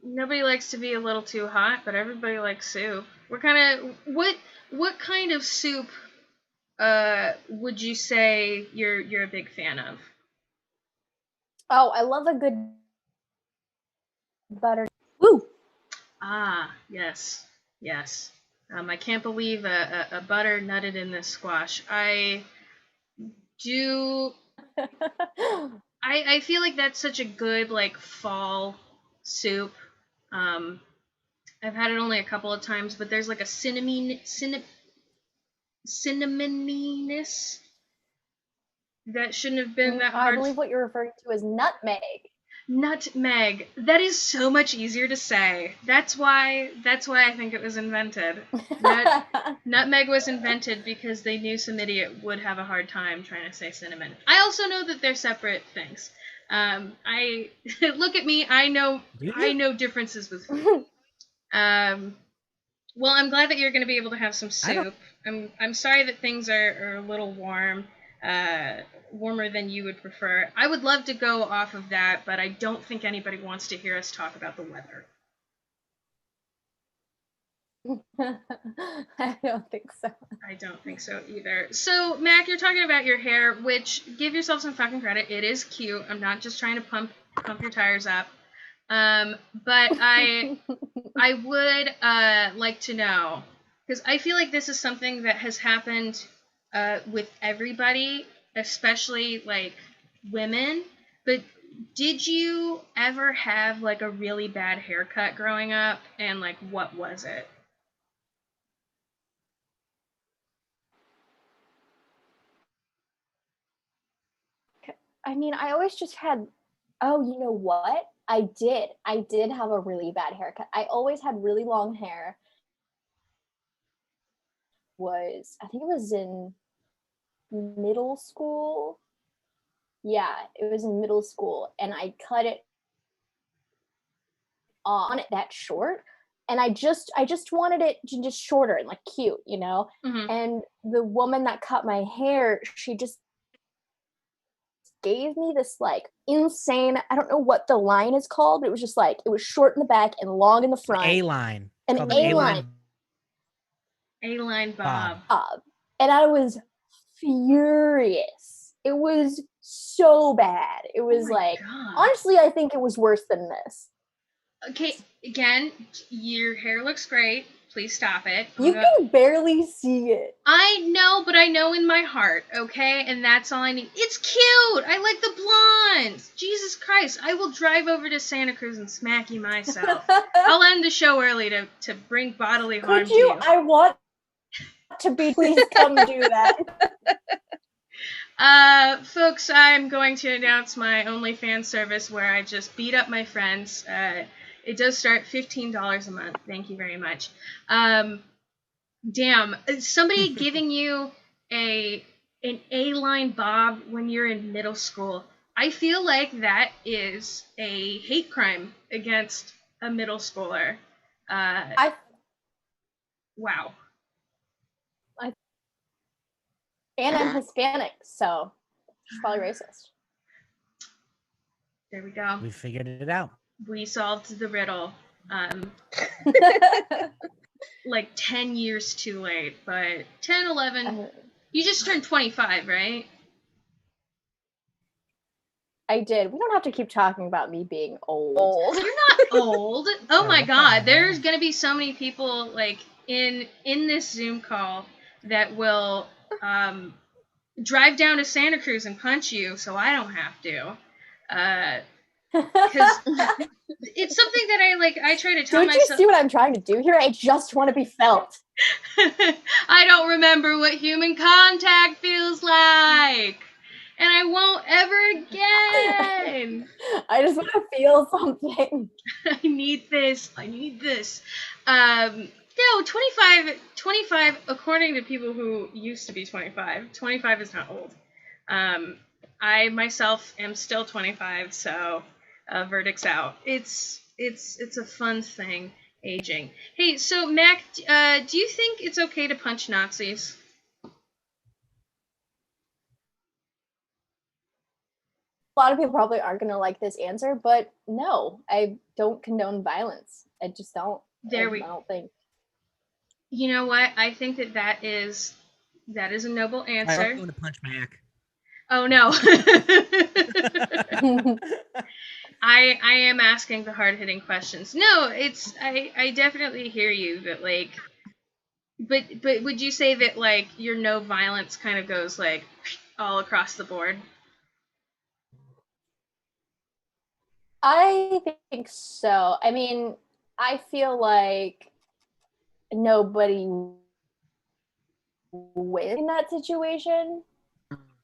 nobody likes to be a little too hot, but everybody likes soup. What kind of soup would you say you're a big fan of? Oh, I love a good butter. Woo! Ah, yes. I can't believe a butter nutted in this squash. I do. I feel like that's such a good like fall soup. Um, I've had it only a couple of times, but there's like a cinnamoniness that shouldn't have been that I hard. believe what you're referring to is nutmeg. Nutmeg. That is so much easier to say. That's why I think it was invented. Nutmeg was invented because they knew some idiot would have a hard time trying to say cinnamon. I also know that they're separate things. I look at me. I know differences with food. Well, I'm glad that you're going to be able to have some soup. I'm sorry that things are a little warm, warmer than you would prefer. I would love to go off of that, but I don't think anybody wants to hear us talk about the weather. I don't think so. I don't think so either. So, Mac, you're talking about your hair, which, give yourself some fucking credit. It is cute. I'm not just trying to pump your tires up. But I would like to know, because I feel like this is something that has happened with everybody, especially like women. But did you ever have like a really bad haircut growing up, and like what was it? I mean, I always just had. Oh, you know what? I did have a really bad haircut. I always had really long hair. I think it was in middle school. Yeah, it was in middle school, and I cut it on it that short, and I just wanted it to just shorter and like cute, you know. Mm-hmm. And the woman that cut my hair, she just gave me this like insane, I don't know what the line is called, but it was just like, it was short in the back and long in the front. A-line. An A-line. A-line bob. And I was furious. It was so bad. It was like, God. Honestly, I think it was worse than this. Okay, again, your hair looks great. Please stop it. You can barely see it. I know, but I know in my heart, okay? And that's all I need. It's cute! I like the blonde! Jesus Christ, I will drive over to Santa Cruz and smack you myself. I'll end the show early to bring bodily harm to you. I want to be. Please come do that. Folks, I'm going to announce my OnlyFans service where I just beat up my friends. It does start $15 a month. Thank you very much. Damn, somebody giving you an A-line bob when you're in middle school. I feel like that is a hate crime against a middle schooler. Wow. And I'm Hispanic, so she's probably racist. There we go. We figured it out. We solved the riddle. Like 10 years too late, but 10, 11. You just turned 25, right? I did. We don't have to keep talking about me being old. You're not old. Oh my God. There's going to be so many people like in this Zoom call that will drive down to Santa Cruz and punch you so I don't have to. Because it's something that I try to tell myself. Don't you see what I'm trying to do here? I just want to be felt. I don't remember what human contact feels like. And I won't ever again. I just want to feel something. I need this. No, 25, according to people who used to be 25 is not old. I myself am still 25, so verdict's out. It's a fun thing, aging. Hey, so Mac, do you think it's okay to punch Nazis? A lot of people probably aren't going to like this answer, but no, I don't condone violence. I just don't. I don't think. You know what? I think that is a noble answer. I'm going to punch Mac. Oh no. I am asking the hard-hitting questions. No, I definitely hear you that like But would you say that like your no violence kind of goes like all across the board? I think so. I mean, I feel like nobody wins in that situation.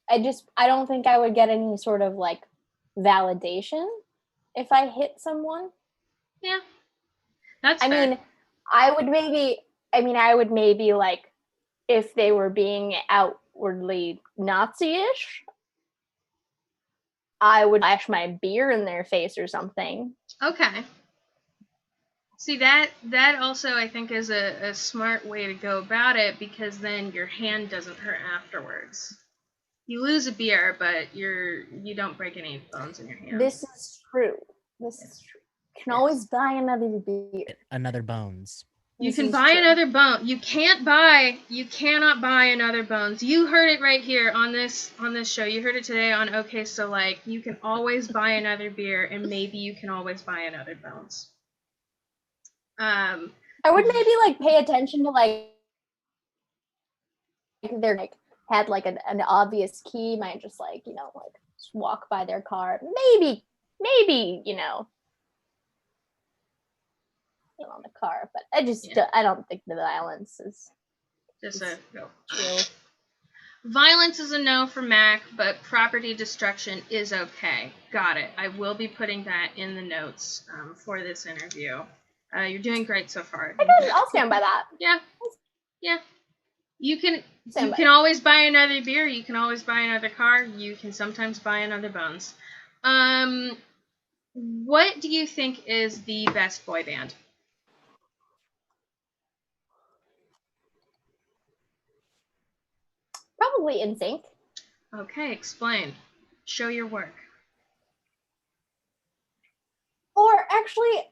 I don't think I would get any sort of like validation if I hit someone. Yeah, that's I fair. mean, I would maybe like if they were being outwardly Nazi-ish, I would flash my beer in their face or something. Okay. See, that also I think is a smart way to go about it, because then your hand doesn't hurt afterwards. You lose a beer, but you don't break any bones in your hand. This is true. You can always buy another beer. Another bones. You can buy another bone. You cannot buy another bones. You heard it right here on this show. You heard it today on Okay So Like. You can always buy another beer, and maybe you can always buy another bones. I would maybe like pay attention to like they're like had like an obvious key, might just like, you know, like just walk by their car. Maybe, you know, on the car, but I don't think the violence is just a no. True. Violence is a no for Mac, but property destruction is okay. Got it. I will be putting that in the notes for this interview. You're doing great so far. I'll stand by that. Yeah. You can always buy another beer. You can always buy another car. You can sometimes buy another bones. What do you think is the best boy band? Probably NSYNC. Okay, explain. Show your work. Or actually,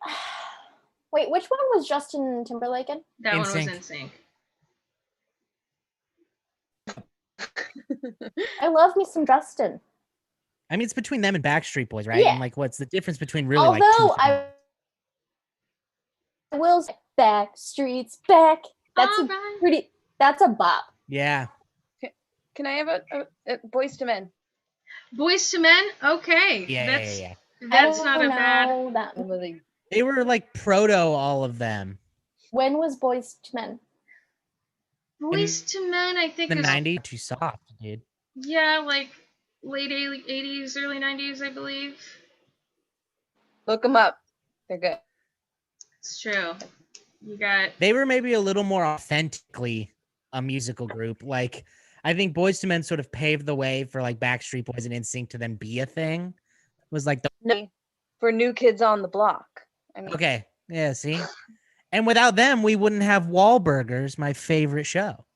wait, which one was Justin Timberlake in? That one was NSYNC. I love me some Justin. I mean, it's between them and Backstreet Boys, right? Yeah. And like, what's the difference between really Although like two I will say Backstreet's back. That's that's a bop. Yeah. Can I have a Boys to Men? Boys to Men? Okay. Yeah. That's not a bad. That movie. They were like proto all of them. When was Boys to Men? Boys to Men, I think the is 90s. Too soft, dude. Yeah, like late 80s, early 90s, I believe. Look them up. They're good. It's true. You got. They were maybe a little more authentically a musical group. Like, I think Boys to Men sort of paved the way for like Backstreet Boys and NSYNC to then be a thing. It was like for New Kids on the Block. I mean, okay, yeah. See, and without them, we wouldn't have Wahlburgers, my favorite show.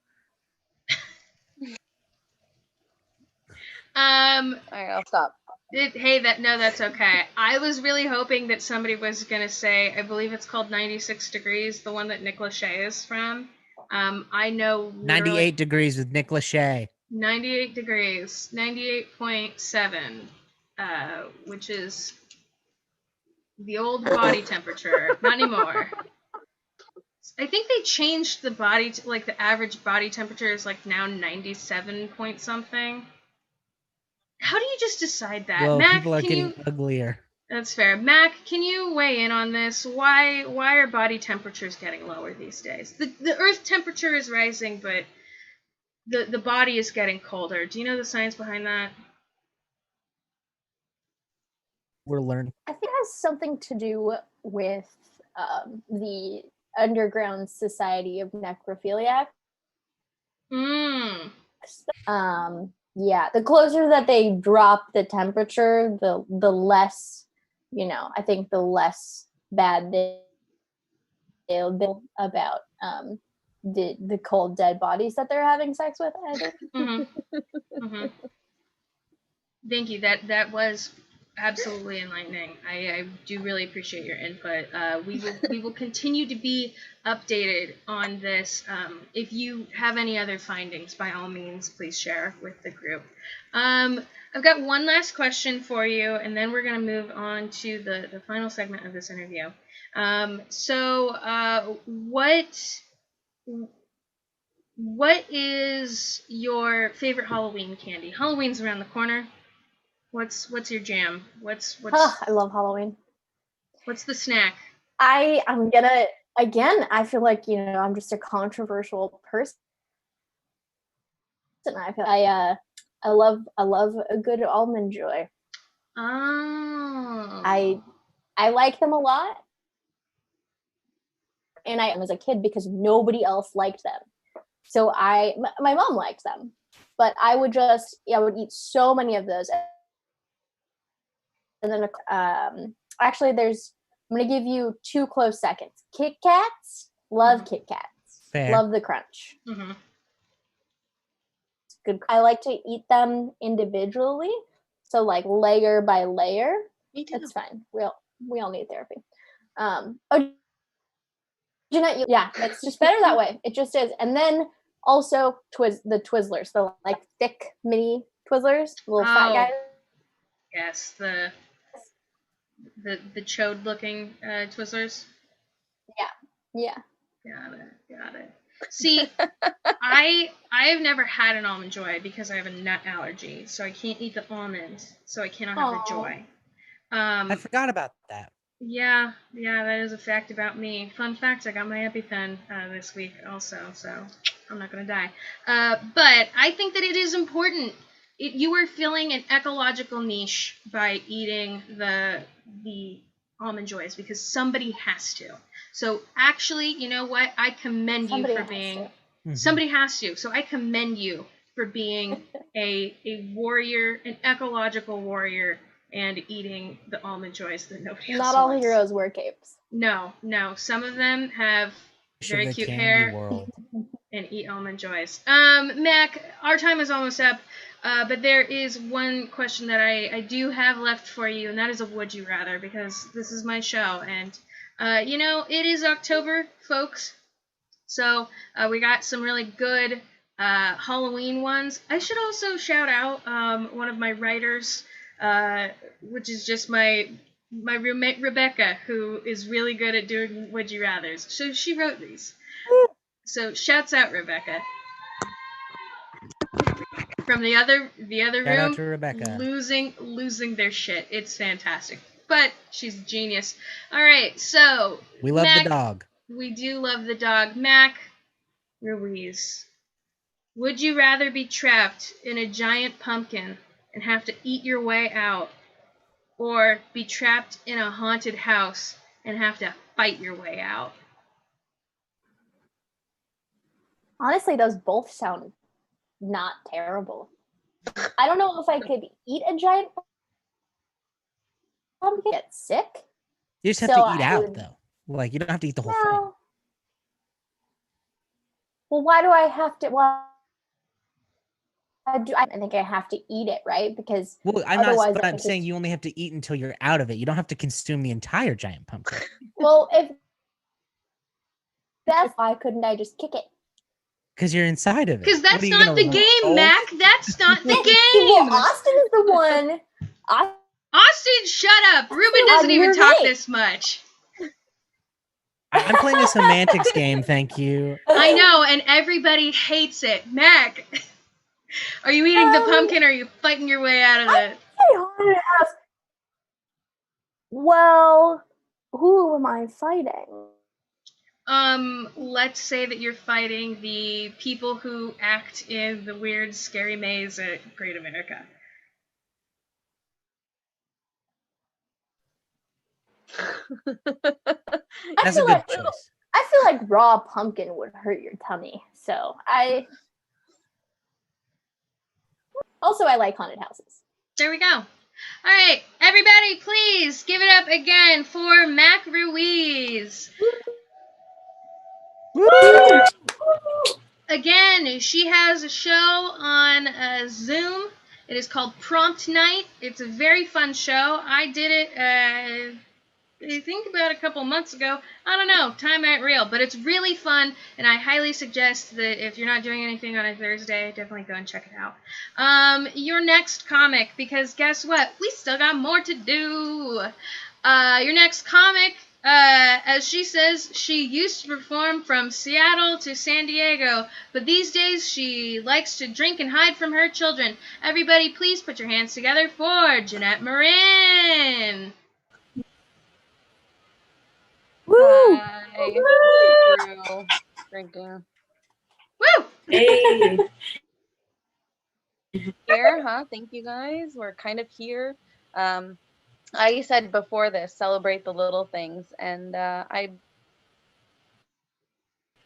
All right, I'll stop. That's okay. I was really hoping that somebody was gonna say, I believe it's called 96 Degrees, the one that Nick Lachey is from. I know 98 Degrees with Nick Lachey. 98 Degrees, 98.7, which is the old body temperature. Not anymore. I think they changed the the average body temperature is like now 97 point something. How do you just decide that? Well, Mac, people are getting uglier. That's fair. Mac, can you weigh in on this? Why are body temperatures getting lower these days? The Earth temperature is rising, but the body is getting colder. Do you know the science behind that? We're learning. I think it has something to do with the underground society of necrophiliacs. Yeah, the closer that they drop the temperature, the less, I think the less bad they'll be about the cold dead bodies that they're having sex with. I think. Mm-hmm. Thank you. That was absolutely enlightening. I do really appreciate your input. We will continue to be updated on this. If you have any other findings, by all means, please share with the group. I've got one last question for you, and then we're going to move on to the final segment of this interview. what is your favorite Halloween candy? Halloween's around the corner. What's your jam? What's I love Halloween. what's the snack? I'm gonna again. I feel like I'm just a controversial person. I love a good almond joy. Oh. I like them a lot, and I as a kid because nobody else liked them. So my mom liked them, but I would eat so many of those. And then actually, I'm gonna give you 2 close seconds. Kit Kats, love Kit Kats, Fair. love the crunch. Mm-hmm. It's good. I like to eat them individually, so like layer by layer. Me too. It's fine. We all need therapy. Oh, Jeanette, yeah, it's just better that way. It just is. And then also the Twizzlers, the like thick mini Twizzlers, little fat guys. Yes, the chode looking Twizzlers. Yeah. Got it. See, I have never had an almond joy because I have a nut allergy, so I can't eat the almonds, so I cannot have the joy. I forgot about that. Yeah, that is a fact about me. Fun fact, I got my EpiPen this week also, so I'm not going to die. But I think that it is important. You are filling an ecological niche by eating the almond joys because somebody has to. So actually, you know what? I commend you for being... Somebody has to. So I commend you for being a warrior, an ecological warrior, and eating the almond joys that nobody else Not all wants. heroes wear capes. No. Some of them have very Sugar cute candy hair world. and eat almond joys. Mac, our time is almost up, but there is one question that I do have left for you, and that is a would you rather, because this is my show, and it is October, folks. So we got some really good Halloween ones. I should also shout out one of my writers, which is just my roommate Rebecca, who is really good at doing would you rathers. So she wrote these. So shouts out Rebecca. From the other Shout room, out to Rebecca. losing their shit. It's fantastic. But she's a genius. All right, so We love Mac, the dog. We do love the dog. Mac, Ruiz, would you rather be trapped in a giant pumpkin and have to eat your way out, or be trapped in a haunted house and have to fight your way out? Honestly, those both sound not terrible. I don't know if I could eat a giant pumpkin, get sick. You just have to eat out, though. Like, you don't have to eat the whole thing. Well, why do I have to? Well, I think I have to eat it, right? Because I'm saying you only have to eat until you're out of it. You don't have to consume the entire giant pumpkin. Well, if that's why couldn't I just kick it? Because you're inside of it. Because that's not the game, Mac. That's not the game. Well, Austin is the one. Austin, shut up. Ruben doesn't even talk this much. I'm playing a semantics game, thank you. I know, and everybody hates it. Mac, are you eating the pumpkin or are you fighting your way out of it? Well, who am I fighting? Let's say that you're fighting the people who act in the weird, scary maze at Great America. That's a good choice. I feel like raw pumpkin would hurt your tummy, so I like haunted houses. There we go. All right, everybody, please give it up again for Mac Ruiz. Woo! Again, she has a show on Zoom. It is called Prompt Night. It's a very fun show. I did it, I think about a couple months ago. I don't know, time ain't real, but it's really fun, and I highly suggest that if you're not doing anything on a Thursday, definitely go and check it out. Your next comic, because guess what? We still got more to do. Your next comic As she says, she used to perform from Seattle to San Diego, but these days she likes to drink and hide from her children. Everybody, please put your hands together for Jeanette Marin. Woo! Hi. Through drinking. Woo! Hey. Here, huh? Thank you guys. We're kind of here. I said before this, celebrate the little things, and I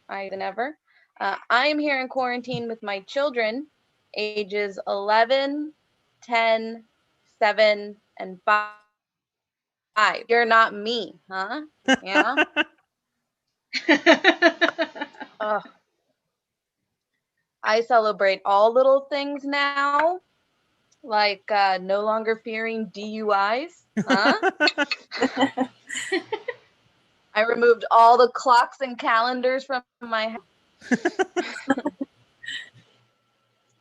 than ever. I am here in quarantine with my children, ages 11, 10, 7, and 5. You're not me, huh? Yeah. Ugh. I celebrate all little things now, like no longer fearing DUIs, huh? I removed all the clocks and calendars from my house.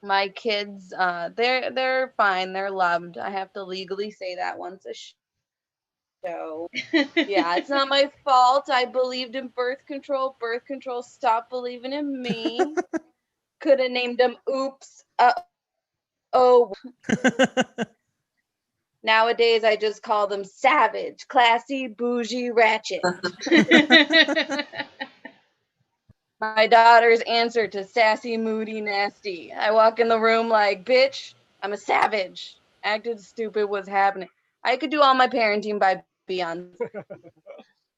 My kids, they're fine. They're loved. I have to legally say that once a show. Yeah, it's not my fault. I believed in birth control. Birth control stopped believing in me. Could have named them Oops. Oh. Nowadays, I just call them savage, classy, bougie, ratchet. My daughter's answer to sassy, moody, nasty. I walk in the room like, bitch, I'm a savage. Acted stupid, what's happening? I could do all my parenting by Beyonce.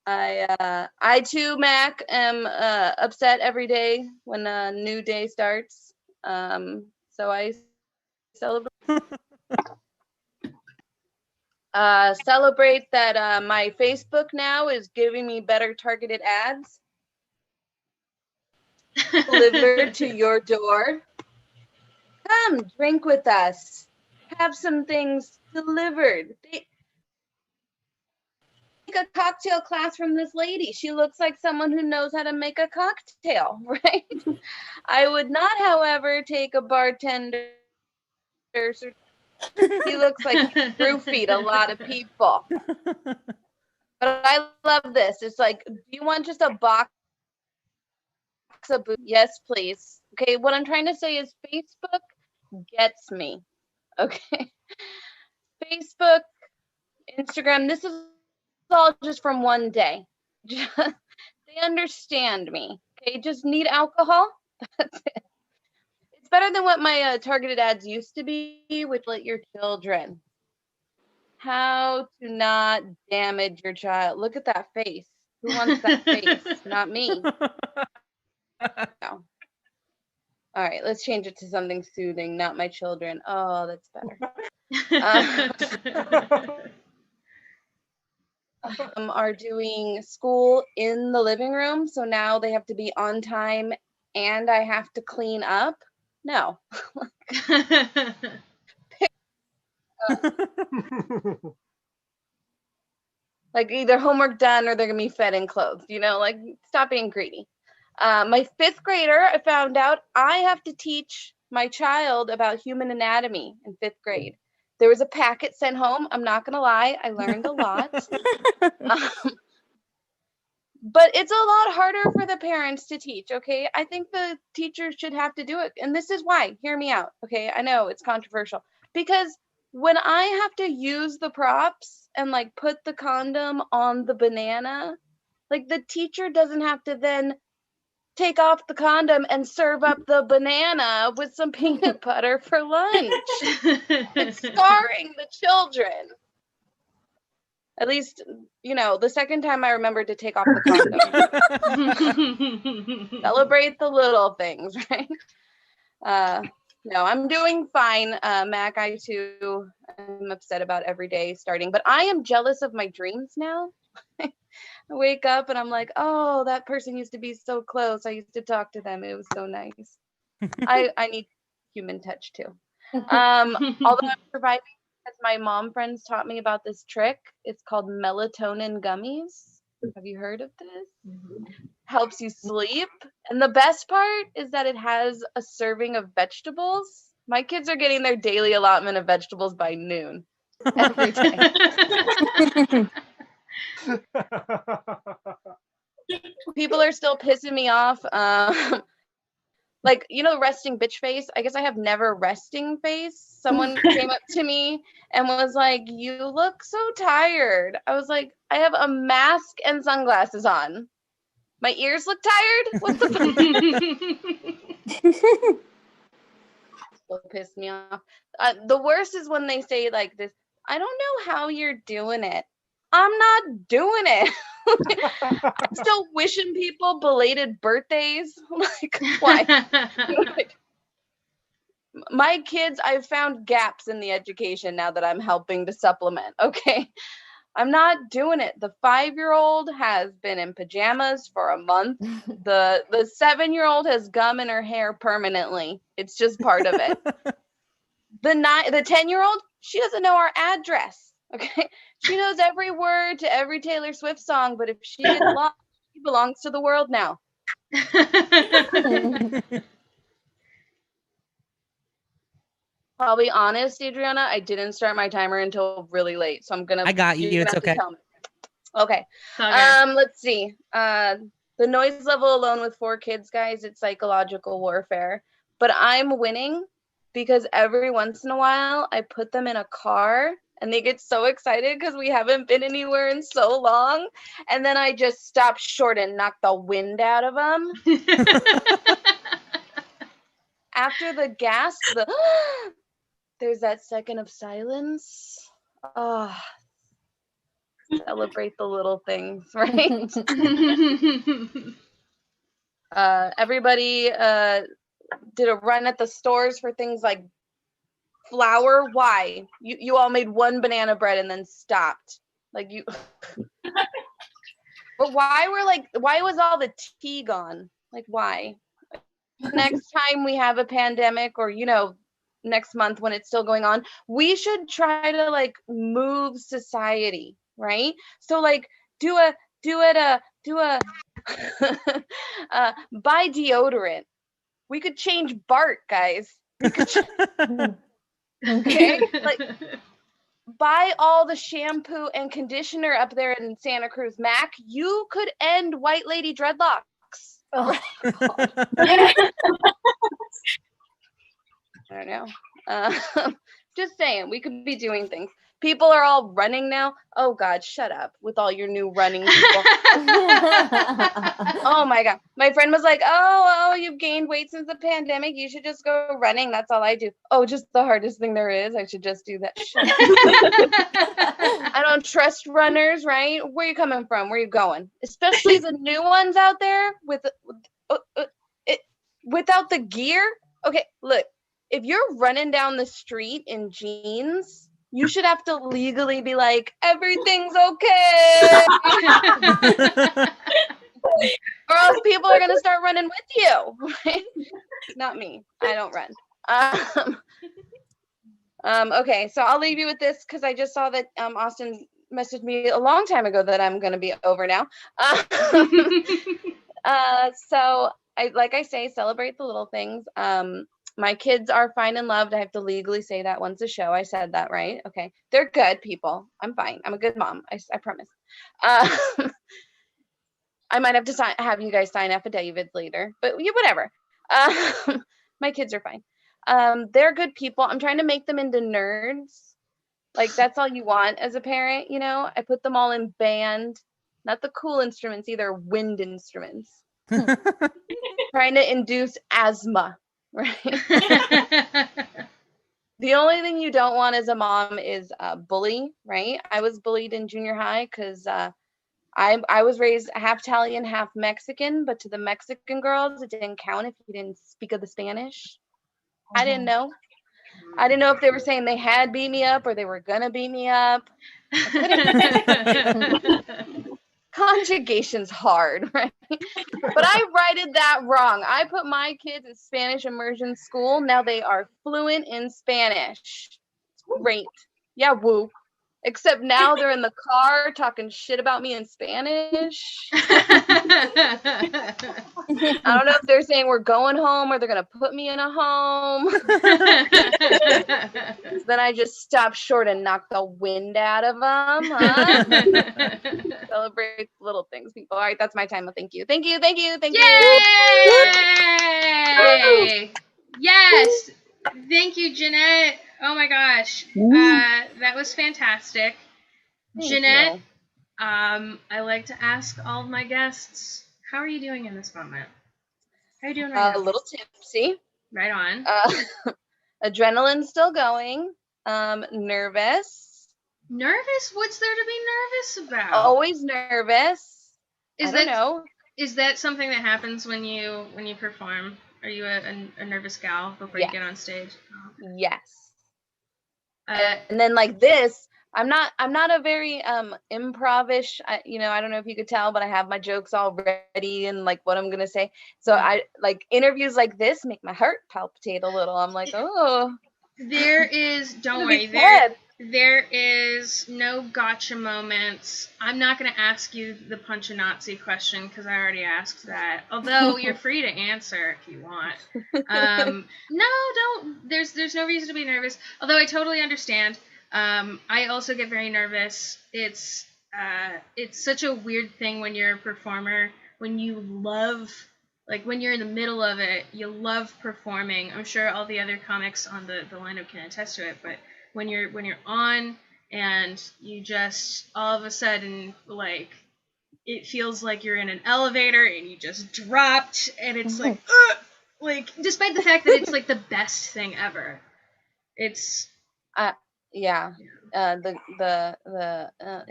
I too, Mac, am upset every day when a new day starts. So I celebrate. Celebrate that my Facebook now is giving me better targeted ads delivered to your door. Come drink with us. Have some things delivered. They take a cocktail class from this lady. She looks like someone who knows how to make a cocktail, right? I would not, however, take a bartender. He looks like he roofied a lot of people. But I love this. It's like, do you want just a box of booze? Yes, please. Okay, what I'm trying to say is Facebook gets me. Okay. Facebook, Instagram, this is all just from one day. They understand me. Okay, just need alcohol. That's it. It's better than what my targeted ads used to be, which let your children. How to not damage your child. Look at that face. Who wants that face? Not me. No. All right, let's change it to something soothing, not my children. Oh, that's better. Are doing school in the living room, so now they have to be on time and I have to clean up. No. Like either homework done or they're gonna be fed and clothed, like stop being greedy. My 5th grader, I found out I have to teach my child about human anatomy in 5th grade. There was a packet sent home. I'm not gonna lie, I learned a lot. But it's a lot harder for the parents to teach, okay? I think the teachers should have to do it. And this is why. Hear me out, okay? I know it's controversial. Because when I have to use the props and like put the condom on the banana, like the teacher doesn't have to then take off the condom and serve up the banana with some peanut butter for lunch. It's scarring the children. At least, the second time I remembered to take off the condom. Celebrate the little things, right? No, I'm doing fine, Mac. I too am upset about every day starting, but I am jealous of my dreams now. I wake up and I'm like, oh, that person used to be so close. I used to talk to them. It was so nice. I need human touch too. Although I'm surviving because my mom friends taught me about this trick. It's called melatonin gummies. Have you heard of this? Mm-hmm. Helps you sleep. And the best part is that it has a serving of vegetables. My kids are getting their daily allotment of vegetables by noon every day. People are still pissing me off. Like, you know, resting bitch face. I guess I have never resting face. Someone came up to me and was like, "You look so tired." I was like, "I have a mask and sunglasses on. My ears look tired. What the fuck?" Pissed me off. The worst is when they say like this, "I don't know how you're doing it." I'm not doing it. I'm still wishing people belated birthdays. Like, why? Like, my kids, I've found gaps in the education now that I'm helping to supplement. Okay. I'm not doing it. The 5-year-old has been in pajamas for a month. The 7-year-old has gum in her hair permanently. It's just part of it. The 10-year-old, she doesn't know our address. Okay. She knows every word to every Taylor Swift song, but if she gets lost, she belongs to the world now. I'll be honest, Adriana, I didn't start my timer until really late, so I'm gonna. I got you. It's okay. Okay. Let's see. The noise level alone with 4 kids, guys, it's psychological warfare. But I'm winning because every once in a while I put them in a car and they get so excited because we haven't been anywhere in so long, and then I just stop short and knock the wind out of them. After the gasp, there's that second of silence. Oh, celebrate the little things, right? Everybody did a run at the stores for things like flour. Why? You all made one banana bread and then stopped. Like you. But why was all the tea gone? Like, why? Next time we have a pandemic, or, you know, next month when it's still going on, we should try to like move society, right? So like do a buy deodorant. We could change Bart, guys. Okay, like buy all the shampoo and conditioner up there in Santa Cruz. Mac, you could end white lady dreadlocks. Oh, I don't know. Just saying, we could be doing things. People are all running now. Oh God, shut up with all your new running people. Oh my God. My friend was like, oh, you've gained weight since the pandemic. You should just go running. That's all I do. Oh, just the hardest thing there is. I should just do that. I don't trust runners, right? Where are you coming from? Where are you going? Especially the new ones out there without the gear. Okay, look, if you're running down the street in jeans, you should have to legally be like, everything's okay. Or else people are going to start running with you. Right? Not me. I don't run. Okay, so I'll leave you with this because I just saw that Austin messaged me a long time ago that I'm going to be over now. So like I say, celebrate the little things. My kids are fine and loved. I have to legally say that once a show. I said that, right? Okay. They're good people. I'm fine. I'm a good mom. I promise. I might have to have you guys sign affidavits later, but whatever. My kids are fine. They're good people. I'm trying to make them into nerds. Like, that's all you want as a parent, you know? I put them all in band. Not the cool instruments either, wind instruments. Trying to induce asthma. Right. The only thing you don't want as a mom is bully, right? I was bullied in junior high because I was raised half Italian, half Mexican, but to the Mexican girls, it didn't count if you didn't speak of the Spanish. I didn't know. I didn't know if they were saying they had beat me up or they were gonna beat me up. Conjugation's hard, right? But I righted that wrong. I put my kids in Spanish immersion school. Now they are fluent in Spanish. Great. Yeah, woo. Except now they're in the car talking shit about me in Spanish. I don't know if they're saying we're going home or they're going to put me in a home. Then I just stop short and knock the wind out of them. Huh? Celebrate little things, people. All right, that's my time. Thank you. Thank you. Thank you. Thank you. Yay! Yes. Thank you, Jeanette. Oh my gosh. That was fantastic. Thank Jeanette, you. I like to ask all of my guests, how are you doing in this moment? How are you doing right A now? little tipsy. Right on. Adrenaline's still going. Nervous. Nervous? What's there to be nervous about? Always nervous. I don't know. Is that something that happens when you perform? Are you a nervous gal before you get on stage? Oh. Yes. And then like this, I'm not a very improvish. I don't know if you could tell, but I have my jokes all ready and like what I'm gonna say. So I like interviews like this make my heart palpitate a little. I'm like, oh. There is, don't worry, there is no gotcha moments. I'm not going to ask you the punch-a-Nazi question because I already asked that. Although you're free to answer if you want. No, don't. There's no reason to be nervous. Although I totally understand. I also get very nervous. It's such a weird thing when you're a performer, when you love. Like, when you're in the middle of it, you love performing. I'm sure all the other comics on the lineup can attest to it, but when you're on and you just, all of a sudden, like, it feels like you're in an elevator and you just dropped, and it's like, despite the fact that it's, like, the best thing ever. It's... yeah.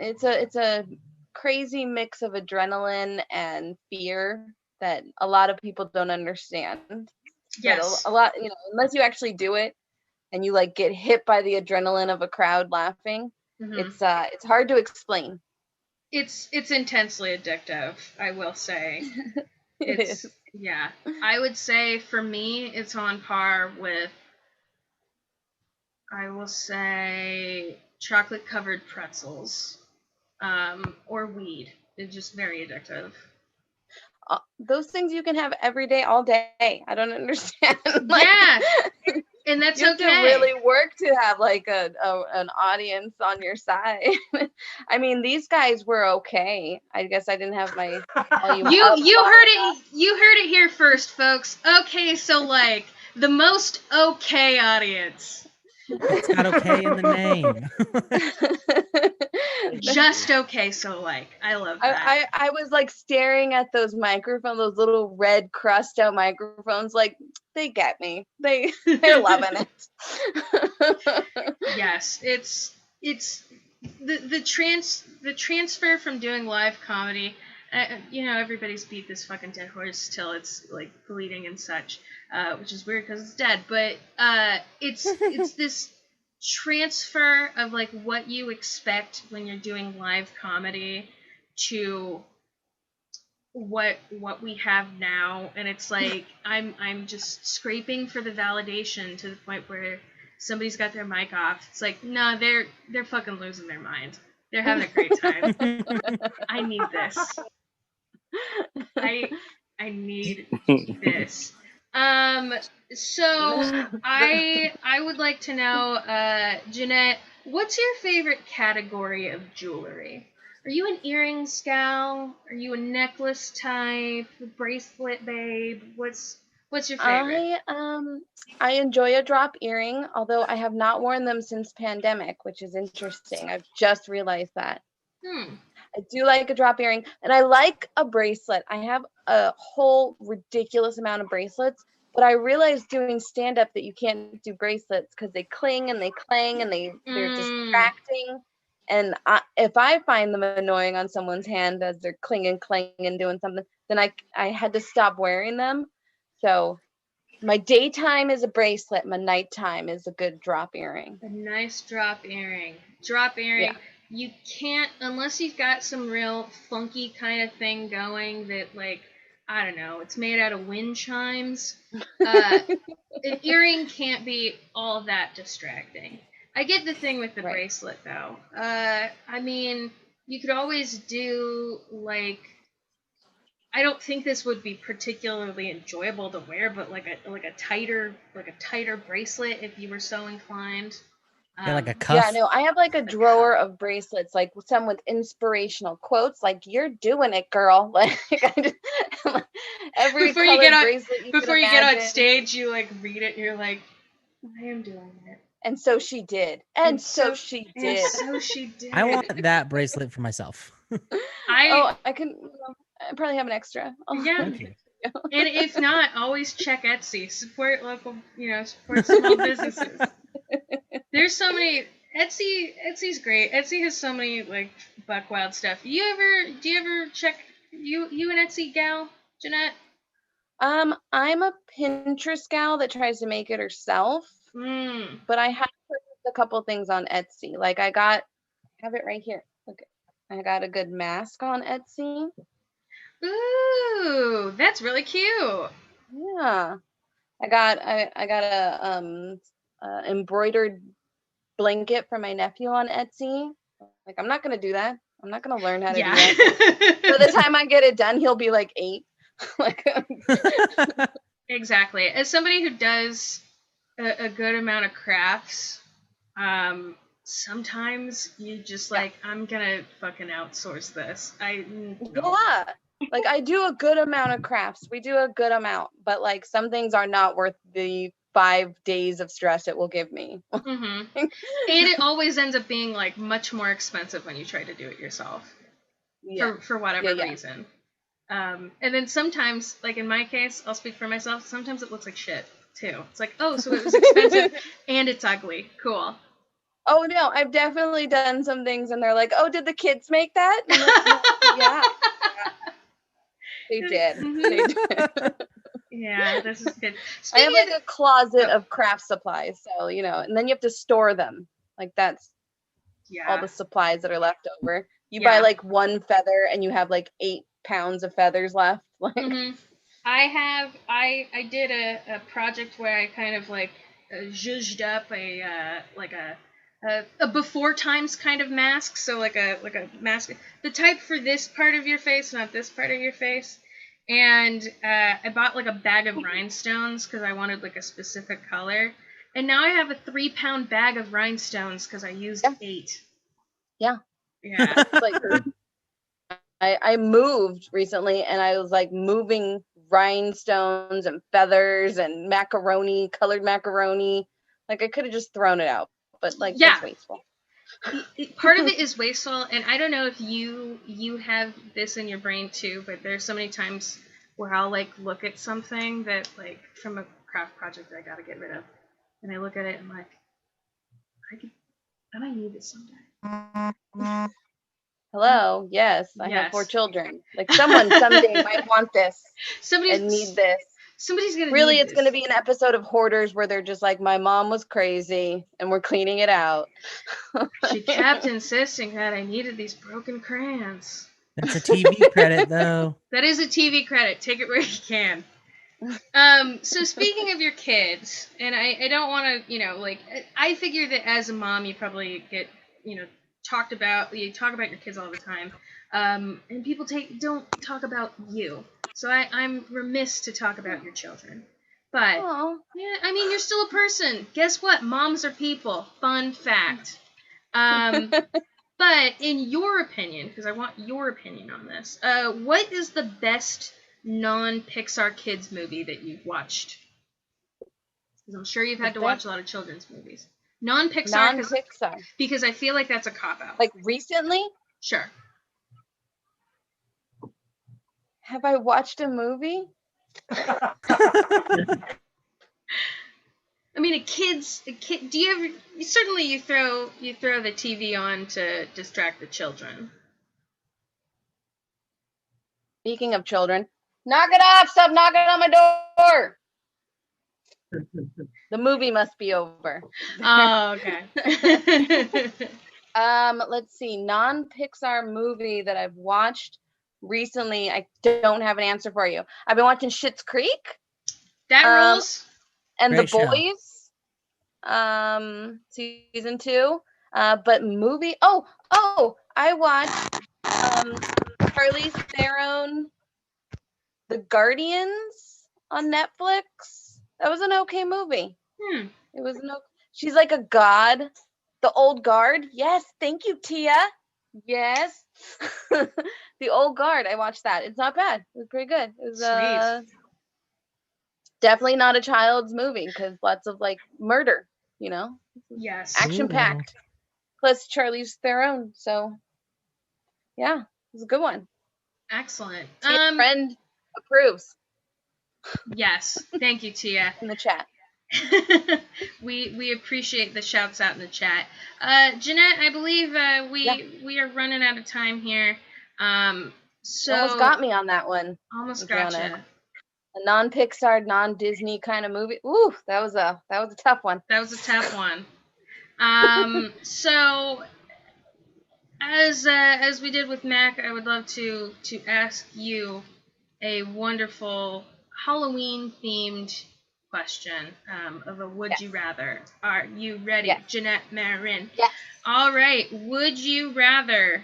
It's a crazy mix of adrenaline and fear that a lot of people don't understand. Yes. A lot, unless you actually do it and you like get hit by the adrenaline of a crowd laughing, it's hard to explain. It's intensely addictive, I will say. It is. Yeah. I would say for me it's on par with, I will say, chocolate covered pretzels. Or weed. It's just very addictive. Those things you can have every day, all day. I don't understand. Yeah, and that's you have to really work to have like an audience on your side. I mean, these guys were okay. I guess I didn't have my volume up. You heard it here first, folks. Okay, so like the most okay audience. It's got okay in the name. Just okay, so like, I love that. I was like staring at those microphones, those little red crust out microphones, like they get me. They're loving it. Yes, it's the transfer from doing live comedy. Everybody's beat this fucking dead horse till it's like bleeding and such, which is weird because it's dead. But it's this transfer of like what you expect when you're doing live comedy to what we have now, and it's like I'm just scraping for the validation to the point where somebody's got their mic off. It's like, no, they're fucking losing their mind. They're having a great time. I need this. I need this. So I would like to know, Jeanette, what's your favorite category of jewelry? Are you an earrings gal? Are you a necklace type? Bracelet babe? What's your favorite? I enjoy a drop earring, although I have not worn them since pandemic, which is interesting. I've just realized that. I do like a drop earring, and I like a bracelet. I have a whole ridiculous amount of bracelets, but I realized doing stand-up that you can't do bracelets because they cling and they clang and they're distracting. And if I find them annoying on someone's hand as they're clanging and doing something, then I had to stop wearing them. So my daytime is a bracelet. My nighttime is a good drop earring. A nice drop earring. Drop earring. Yeah. You can't, unless you've got some real funky kind of thing going that, like, I don't know, it's made out of wind chimes. An earring can't be all that distracting. I get the thing with the Right. bracelet though. I mean, you could always do like. I don't think this would be particularly enjoyable to wear, but like a tighter bracelet if you were so inclined. Yeah, like a Um, cuff. Yeah, no, I have like a The drawer cuff. of bracelets, like some with inspirational quotes, like "You're doing it, girl." Like I just, every Before you colored get on bracelet you before could you get on imagine. stage, you like read it. And you're like, I am doing it, And so she did, and so she and did. so she did. I want that bracelet for myself. I I can. I probably have an extra. yeah. Thank you. And if not, always check Etsy. Support local, support small businesses. There's so many Etsy's great. Etsy has so many like buck wild stuff. Do you ever check you an Etsy gal, Jeanette? I'm a Pinterest gal that tries to make it herself, but I have purchased a couple things on Etsy. Like I have it right here. Look, I got a good mask on Etsy. Ooh, that's really cute. Yeah, I got a embroidered blanket for my nephew on Etsy. Like I'm not gonna do that. I'm not gonna learn how to do that. By the time I get it done, he'll be like 8. Like Exactly. As somebody who does a good amount of crafts, sometimes you just like, I'm gonna fucking outsource this. yeah. Like I do a good amount of crafts. We do a good amount, but like some things are not worth the 5 days of stress it will give me. And it always ends up being like much more expensive when you try to do it yourself. Yeah. For whatever reason. And then sometimes, like in my case, I'll speak for myself, sometimes it looks like shit too. It's like, oh, so it was expensive and it's ugly. Cool. Oh no, I've definitely done some things and they're like, oh, did the kids make that? And I'm like, yeah. They did. They did. Yeah, this is good. I have like a closet of craft supplies, so and then you have to store them. Like that's all the supplies that are left over. You buy like one feather and you have like 8 pounds of feathers left. Like I did a project where I kind of like zhuzhed up a before times kind of mask, so like a mask, the type for this part of your face, not this part of your face. And I bought like a bag of rhinestones because I wanted like a specific color. And now I have a 3-pound bag of rhinestones because I used 8. Yeah. Yeah. Like I moved recently and I was like moving rhinestones and feathers and colored macaroni. Like I could have just thrown it out, but like that's wasteful. Part of it is wasteful, and I don't know if you have this in your brain too, but there's so many times where I'll like look at something that like from a craft project that I gotta get rid of, and I look at it and I'm like, I might need this someday. Hello, yes, I have 4 children. Like someone someday might want this and need this. Somebody's gonna really need it's gonna be an episode of Hoarders where they're just like, my mom was crazy and we're cleaning it out. She kept insisting that I needed these broken crayons. That's a TV credit though. That is a TV credit. Take it where you can. So speaking of your kids, and I don't want to, like, I figure that as a mom you probably get, you talk about your kids all the time. And people don't talk about you. So I'm remiss to talk about your children. But, yeah, I mean, you're still a person. Guess what? Moms are people. Fun fact. But in your opinion, because I want your opinion on this, what is the best non-Pixar kids movie that you've watched? Because I'm sure you've had to watch a lot of children's movies. Non-Pixar. Because I feel like that's a cop-out. Like recently? Sure. Have I watched a movie? I mean, a kid. Do you ever? Certainly, you throw the TV on to distract the children. Speaking of children, knock it off! Stop knocking on my door. The movie must be over. Oh, okay. Let's see. Non-Pixar movie that I've watched recently. I don't have an answer for you. I've been watching Schitt's Creek. That rules. And Great The Boys. show. season 2. But movie. Oh, I watched Charlize Theron, The Guardians on Netflix. That was an okay movie. It was no. She's like a god. The old guard. Yes, thank you, Tia. Yes. The old guard. I watched that. It's not bad. It was pretty good. It was Sweet. definitely not a child's movie because lots of like murder, Yes. action packed. Plus Charlize Theron. So yeah, it was a good one. Excellent. Tia's friend approves Yes. Thank you, Tia. in the chat. we appreciate the shouts out in the chat. Jeanette, I believe we are running out of time here. So Almost got me on that one. Almost Adriana. gotcha. A non-Pixar, non-Disney kind of movie. Ooh, that was a tough one. That was a tough one. So as we did with Mac, I would love to ask you a wonderful Halloween themed question of a would you rather. Are you ready, Yes. Jeanette Marin? Yes. All right. Would you rather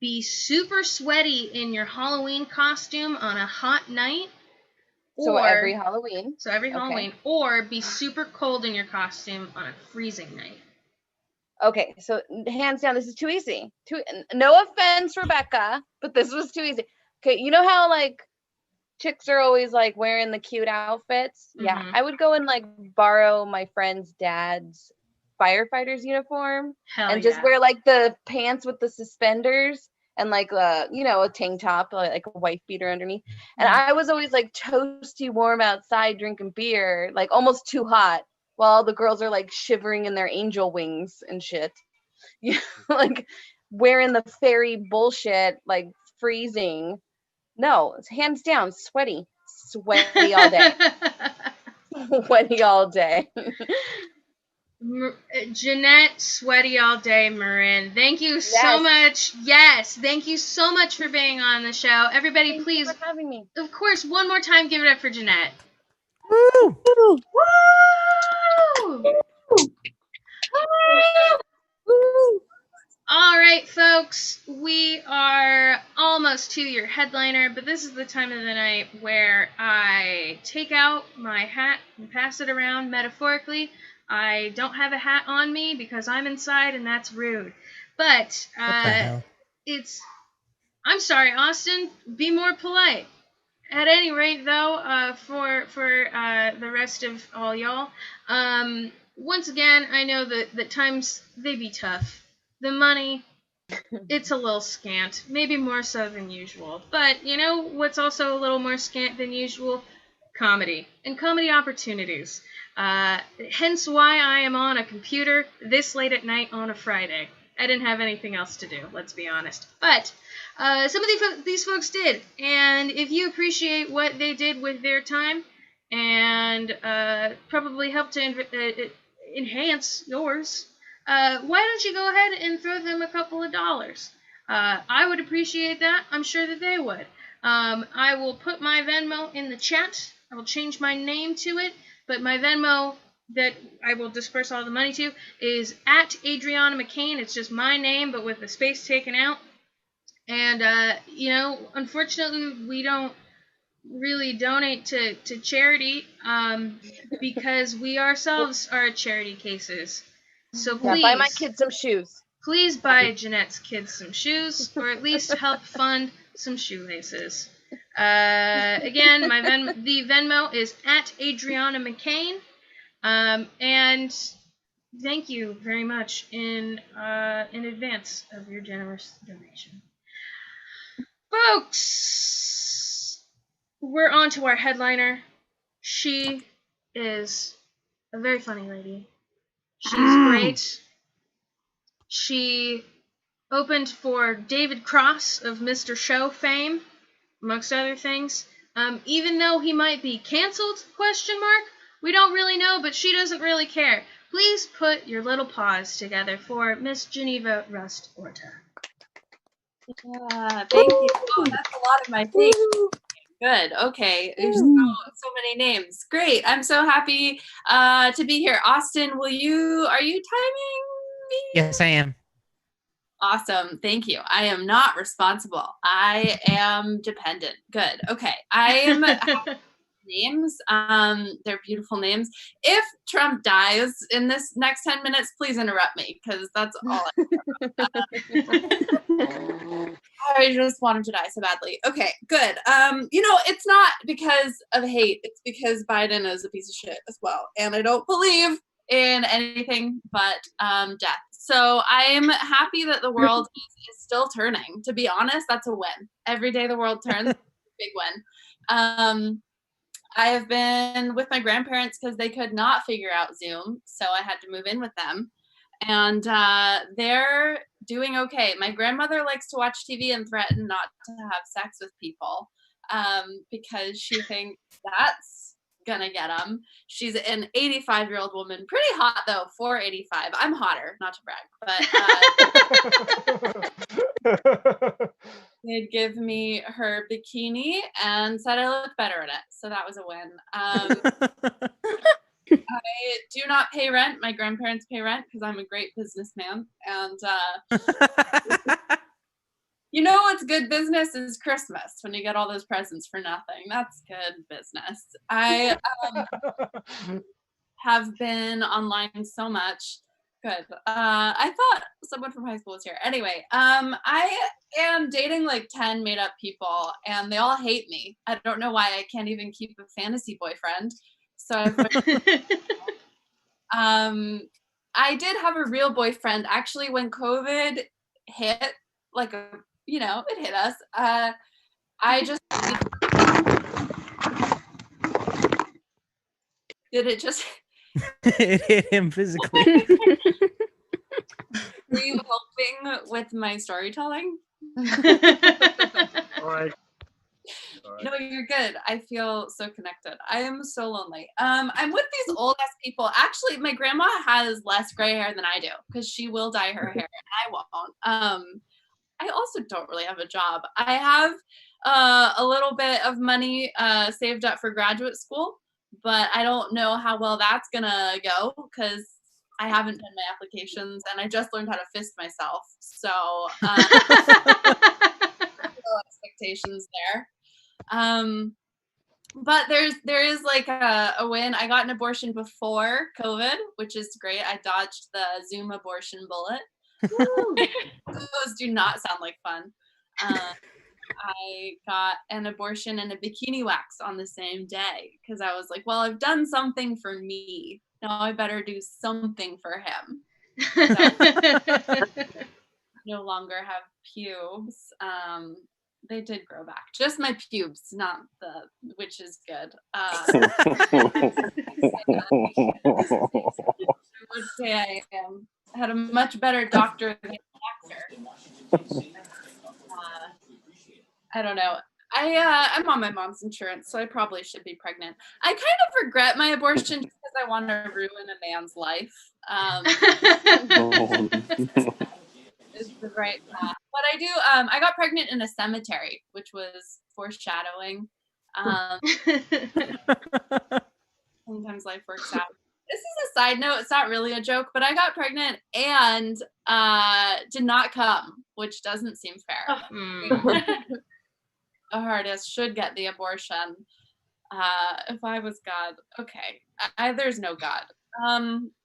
be super sweaty in your Halloween costume on a hot night? So every Halloween. So every Halloween. Or be super cold in your costume on a freezing night? Okay, so hands down, this is too easy. No offense, Rebecca, but this was too easy. Okay, you know how like chicks are always like wearing the cute outfits? Yeah, I would go and like borrow my friend's dad's firefighter's uniform and just wear like the pants with the suspenders and like a tank top, like a wife beater underneath. And I was always like toasty warm outside drinking beer, like almost too hot, while the girls are like shivering in their angel wings and shit. Like wearing the fairy bullshit, like freezing. No, it's hands down, sweaty all day. Sweaty all day. Jeanette, sweaty all day, Marin. Thank you so much. Yes, thank you so much for being on the show. Everybody, please, for having me. Of course, one more time, give it up for Jeanette. Woo! Woo! All right, folks, we are almost to your headliner, but this is the time of the night where I take out my hat and pass it around metaphorically. I don't have a hat on me because I'm inside, and that's rude. But I'm sorry, Austin. Be more polite. At any rate, though, for the rest of all y'all, once again, I know that times they be tough. The money, it's a little scant, maybe more so than usual. But you know what's also a little more scant than usual? Comedy and comedy opportunities. Hence why I am on a computer this late at night on a Friday. I didn't have anything else to do, let's be honest. But some of these folks did. And if you appreciate what they did with their time and probably help to enhance yours, why don't you go ahead and throw them a couple of dollars? I would appreciate that. I'm sure that they would. I will put my Venmo in the chat. I will change my name to it. But my Venmo that I will disperse all the money to is at Adriana McCain. It's just my name, but with the space taken out. And, unfortunately, we don't really donate to charity because we ourselves are charity cases. So please, buy my kids some shoes. Please buy Jeanette's kids some shoes, or at least help fund some shoelaces. Again, the Venmo is at Adriana McCain. And thank you very much in advance of your generous donation. Folks, we're on to our headliner. She is a very funny lady. She's great. She opened for David Cross of Mr. Show fame, amongst other things. Even though he might be canceled, ? We don't really know, but she doesn't really care. Please put your little paws together for Miss Geneva Rust-Orta. Thank you. Oh, that's a lot of my things. Good. Okay. There's so many names. Great. I'm so happy to be here. Austin, are you timing me? Yes, I am. Awesome. Thank you. I am not responsible. I am dependent. Good. Okay. I am names. They're beautiful names. If Trump dies in this next 10 minutes, please interrupt me because that's all I just want him to die so badly. Okay, good. It's not because of hate. It's because Biden is a piece of shit as well. And I don't believe in anything but death. So I'm happy that the world is still turning. To be honest, that's a win. Every day the world turns, big win. I have been with my grandparents because they could not figure out Zoom. So I had to move in with them. And they're doing okay. My grandmother likes to watch TV and threaten not to have sex with people because she thinks that's gonna get them. She's an 85-year-old woman, pretty hot though for 85. I'm hotter, not to brag, but they'd give me her bikini and said I look better in it, so that was a win. I do not pay rent. My grandparents pay rent because I'm a great businessman. And what's good business is Christmas when you get all those presents for nothing. That's good business. I have been online so much. Good. I thought someone from high school was here. Anyway, I am dating like 10 made up people and they all hate me. I don't know why I can't even keep a fantasy boyfriend. So I did have a real boyfriend actually when COVID hit, it hit us. I just did it just It hit him physically. Were you helping with my storytelling? All right. No, you're good. I feel so connected. I am so lonely. I'm with these old ass people. Actually, my grandma has less gray hair than I do because she will dye her hair and I won't. I also don't really have a job. I have a little bit of money saved up for graduate school, but I don't know how well that's gonna go because I haven't done my applications and I just learned how to fist myself. So no expectations there. But there is like a win. I got an abortion before COVID, which is great. I dodged the Zoom abortion bullet. Those do not sound like fun. I got an abortion and a bikini wax on the same day because I was like, well, I've done something for me. Now I better do something for him. So, no longer have pubes. They did grow back. Just my pubes, not which is good. I would say I had a much better doctor than actor. I don't know. I'm on my mom's insurance, so I probably should be pregnant. I kind of regret my abortion because I want to ruin a man's life. Is the right path. But I do. I got pregnant in a cemetery, which was foreshadowing. Sometimes life works out. This is a side note. It's not really a joke, but I got pregnant and did not come, which doesn't seem fair. A hardest should get the abortion. If I was God, okay. There's no God,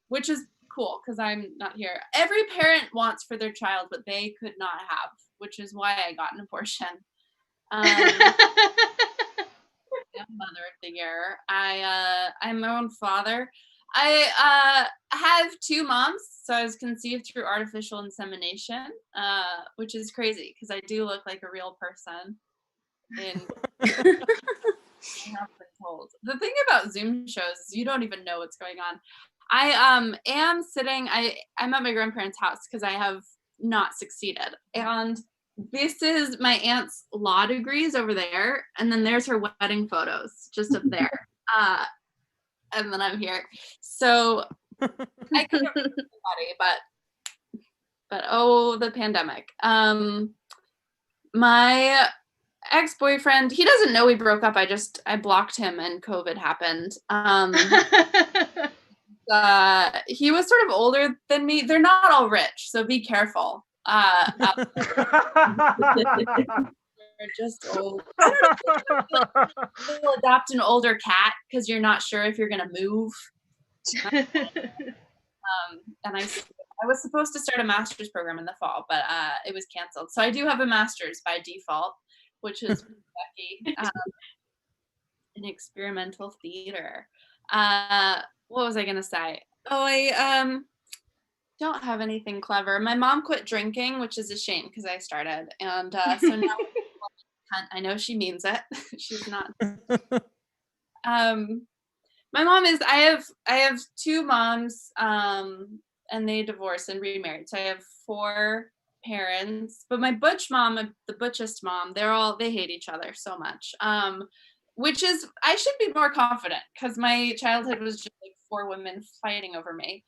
which is cool because I'm not here. Every parent wants for their child what they could not have, which is why I got an abortion. Mother of the year. I'm my own father. I have two moms, so I was conceived through artificial insemination, which is crazy because I do look like a real person. I have been told. The thing about Zoom shows is you don't even know what's going on. I am sitting. I'm at my grandparents' house because I have not succeeded, and this is my aunt's law degrees over there, and then there's her wedding photos just up there, and then I'm here. So I could have been somebody, but oh, the pandemic. My ex-boyfriend, he doesn't know we broke up. I blocked him and COVID happened. He was sort of older than me. They're not all rich, so be careful. They're just old. I don't know. You'll adopt an older cat because you're not sure if you're gonna move. And I was supposed to start a master's program in the fall, but it was canceled. So I do have a master's by default, which is lucky. In experimental theater. What was I gonna say? Oh, I don't have anything clever. My mom quit drinking, which is a shame because I started, and so now I know she means it. She's not. My mom is. I have two moms, and they divorced and remarried. So I have 4 parents. But my butch mom, the butchest mom, they hate each other so much. Which is, I should be more confident because my childhood was just like 4 women fighting over me.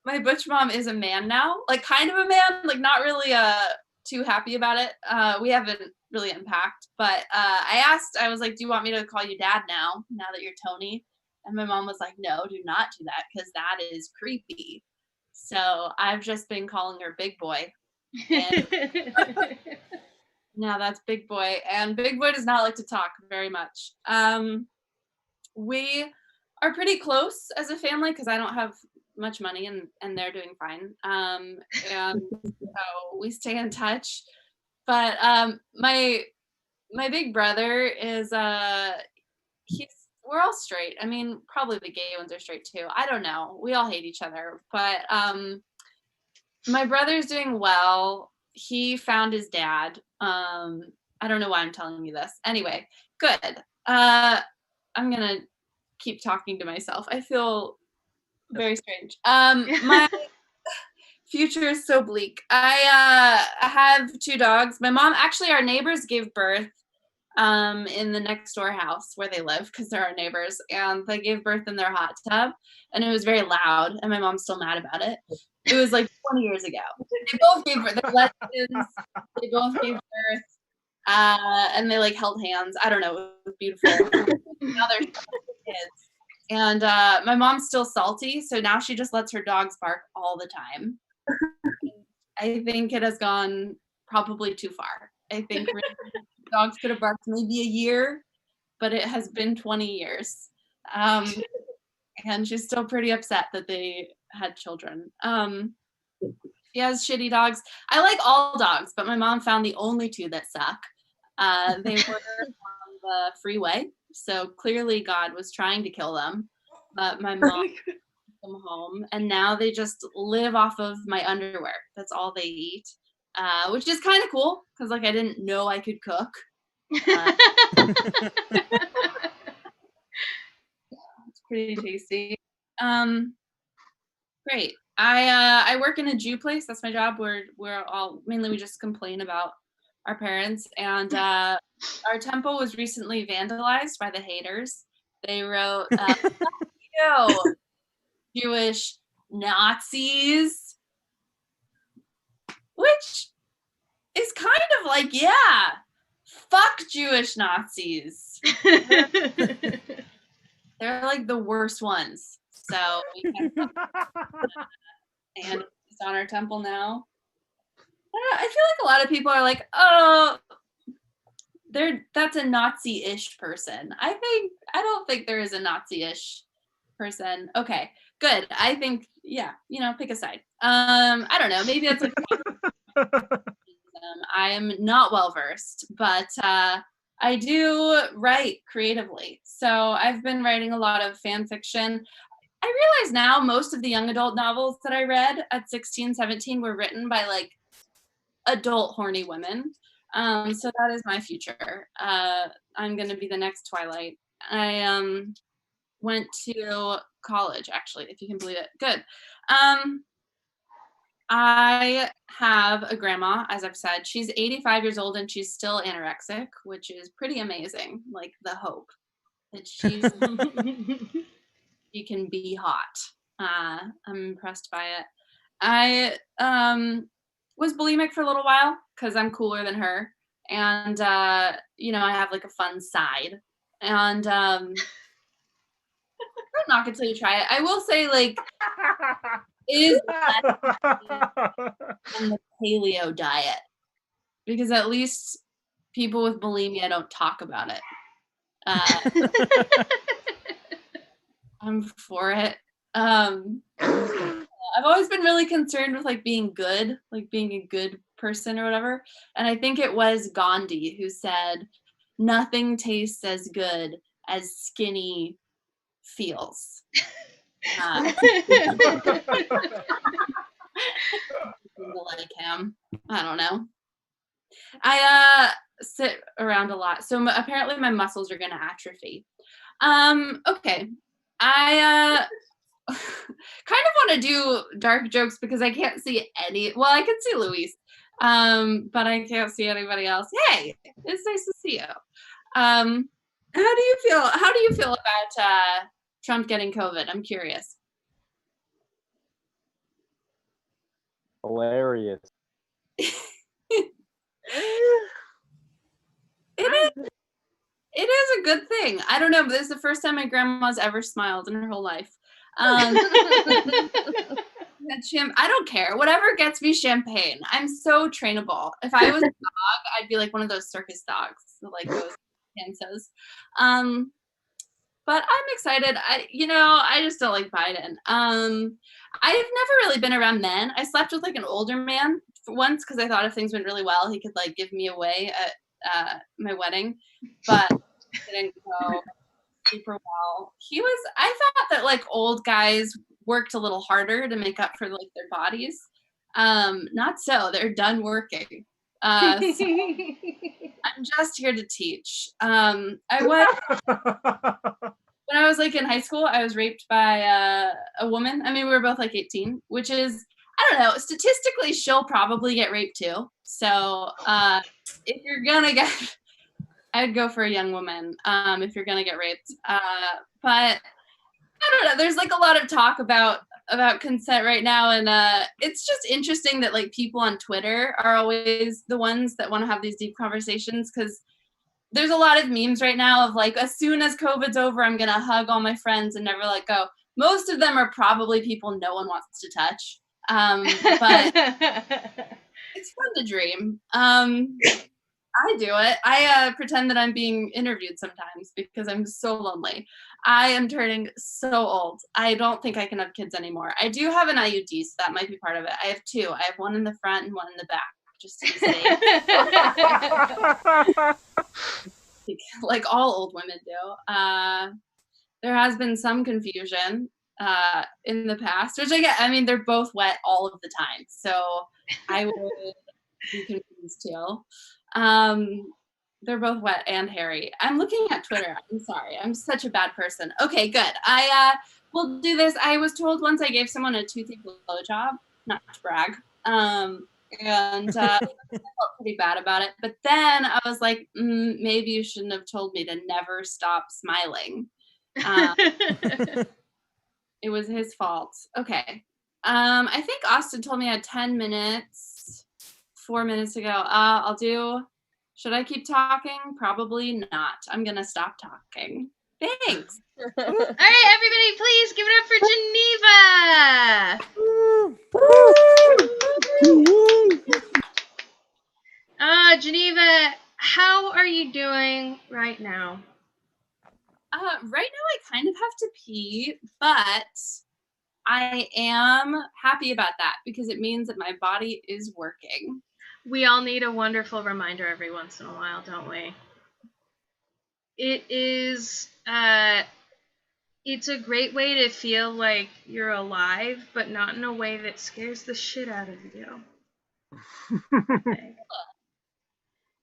My butch mom is a man now, like kind of a man, like not really too happy about it. We haven't really unpacked, but I was like, do you want me to call you dad now that you're Tony? And my mom was like, no, do not do that because that is creepy. So I've just been calling her big boy. And now that's big boy, and big boy does not like to talk very much. We are pretty close as a family because I don't have much money and they're doing fine. And so we stay in touch. But my big brother is we're all straight. I mean, probably the gay ones are straight too. I don't know. We all hate each other. But my brother's doing well. He found his dad. I don't know why I'm telling you this. Anyway, good. I'm gonna keep talking to myself. I feel very strange. My future is so bleak. I have 2 dogs. My mom, actually, our neighbors gave birth in the next door house where they live because they're our neighbors, and they gave birth in their hot tub, and it was very loud, and my mom's still mad about it. It was like 20 years ago. They both gave birth. They're lesbians. They both gave birth, and they like held hands. I don't know. It was beautiful. Now they're kids, and my mom's still salty, so now she just lets her dogs bark all the time. I think it has gone probably too far. I think dogs could have barked maybe a year, but it has been 20 years. And she's still pretty upset that they had children. She has shitty dogs. I like all dogs, but my mom found the only 2 that suck. They were on the freeway, so clearly God was trying to kill them. But my mom took them home, and now they just live off of my underwear. That's all they eat, which is kind of cool because like I didn't know I could cook. It's pretty tasty. Great. I work in a Jew place. That's my job. We just complain about our parents, and our temple was recently vandalized by the haters. They wrote, "Ew, Jewish Nazis," which is kind of like, yeah, fuck Jewish Nazis. They're like the worst ones. So we and it's on our temple now. I feel like a lot of people are like, oh, that's a Nazi-ish person. I don't think there is a Nazi-ish person. Okay, good. I think, yeah, pick a side. I don't know. Maybe it's like I am not well versed, but I do write creatively. So I've been writing a lot of fan fiction. I realize now most of the young adult novels that I read at 16, 17 were written by like adult horny women. So that is my future. I'm going to be the next Twilight. I went to college, actually, if you can believe it. Good. I have a grandma, as I've said. She's 85 years old and she's still anorexic, which is pretty amazing. Like the hope that she can be hot. I'm impressed by it. was bulimic for a little while because I'm cooler than her. And, you know, I have like a fun side. And don't knock it till you try it. I will say, like, it is less than the paleo diet because at least people with bulimia don't talk about it. I'm for it. I've always been really concerned with like being good, like being a good person or whatever. And I think it was Gandhi who said, nothing tastes as good as skinny feels. Like him. I don't know. I sit around a lot. So apparently my muscles are going to atrophy. Okay. I kind of want to do dark jokes because I can't see any. Well, I can see Luis, but I can't see anybody else. Hey, it's nice to see you. How do you feel? How do you feel about Trump getting COVID? I'm curious. Hilarious. It is a good thing. I don't know, but this is the first time my grandma's ever smiled in her whole life. I don't care. Whatever gets me champagne. I'm so trainable. If I was a dog, I'd be like one of those circus dogs that like goes dances. But I'm excited. I just don't like Biden. I've never really been around men. I slept with like an older man once because I thought if things went really well, he could like give me away at my wedding, but it didn't go super well. I thought that like old guys worked a little harder to make up for like their bodies. Not so. They're done working. So I'm just here to teach. When I was like in high school, I was raped by a woman. I mean, we were both like 18, which is, I don't know, statistically, she'll probably get raped too. So if you're gonna get, I'd go for a young woman if you're gonna get raped. But I don't know, there's like a lot of talk about consent right now, and it's just interesting that like people on Twitter are always the ones that want to have these deep conversations, because there's a lot of memes right now of like, as soon as COVID's over, I'm gonna hug all my friends and never let go. Most of them are probably people no one wants to touch, but it's fun to dream. I do it. I pretend that I'm being interviewed sometimes because I'm so lonely. I am turning so old. I don't think I can have kids anymore. I do have an IUD, so that might be part of it. I have two. I have one in the front and one in the back, just to be safe. Like all old women do. There has been some confusion in the past, which I mean, they're both wet all of the time, so I would be confused too. They're both wet and hairy. I'm looking at Twitter. I'm sorry. I'm such a bad person. Okay, good. I will do this. I was told once I gave someone a toothy blowjob, not to brag, and I felt pretty bad about it. But then I was like, maybe you shouldn't have told me to never stop smiling. It was his fault. Okay. I think Austin told me I had 10 minutes, 4 minutes to go. Should I keep talking? Probably not. I'm going to stop talking. Thanks. All right, everybody, please give it up for Geneva. Geneva, how are you doing right now? Right now I kind of have to pee, but I am happy about that because it means that my body is working. We all need a wonderful reminder every once in a while, don't we? It is, it's a great way to feel like you're alive, but not in a way that scares the shit out of you.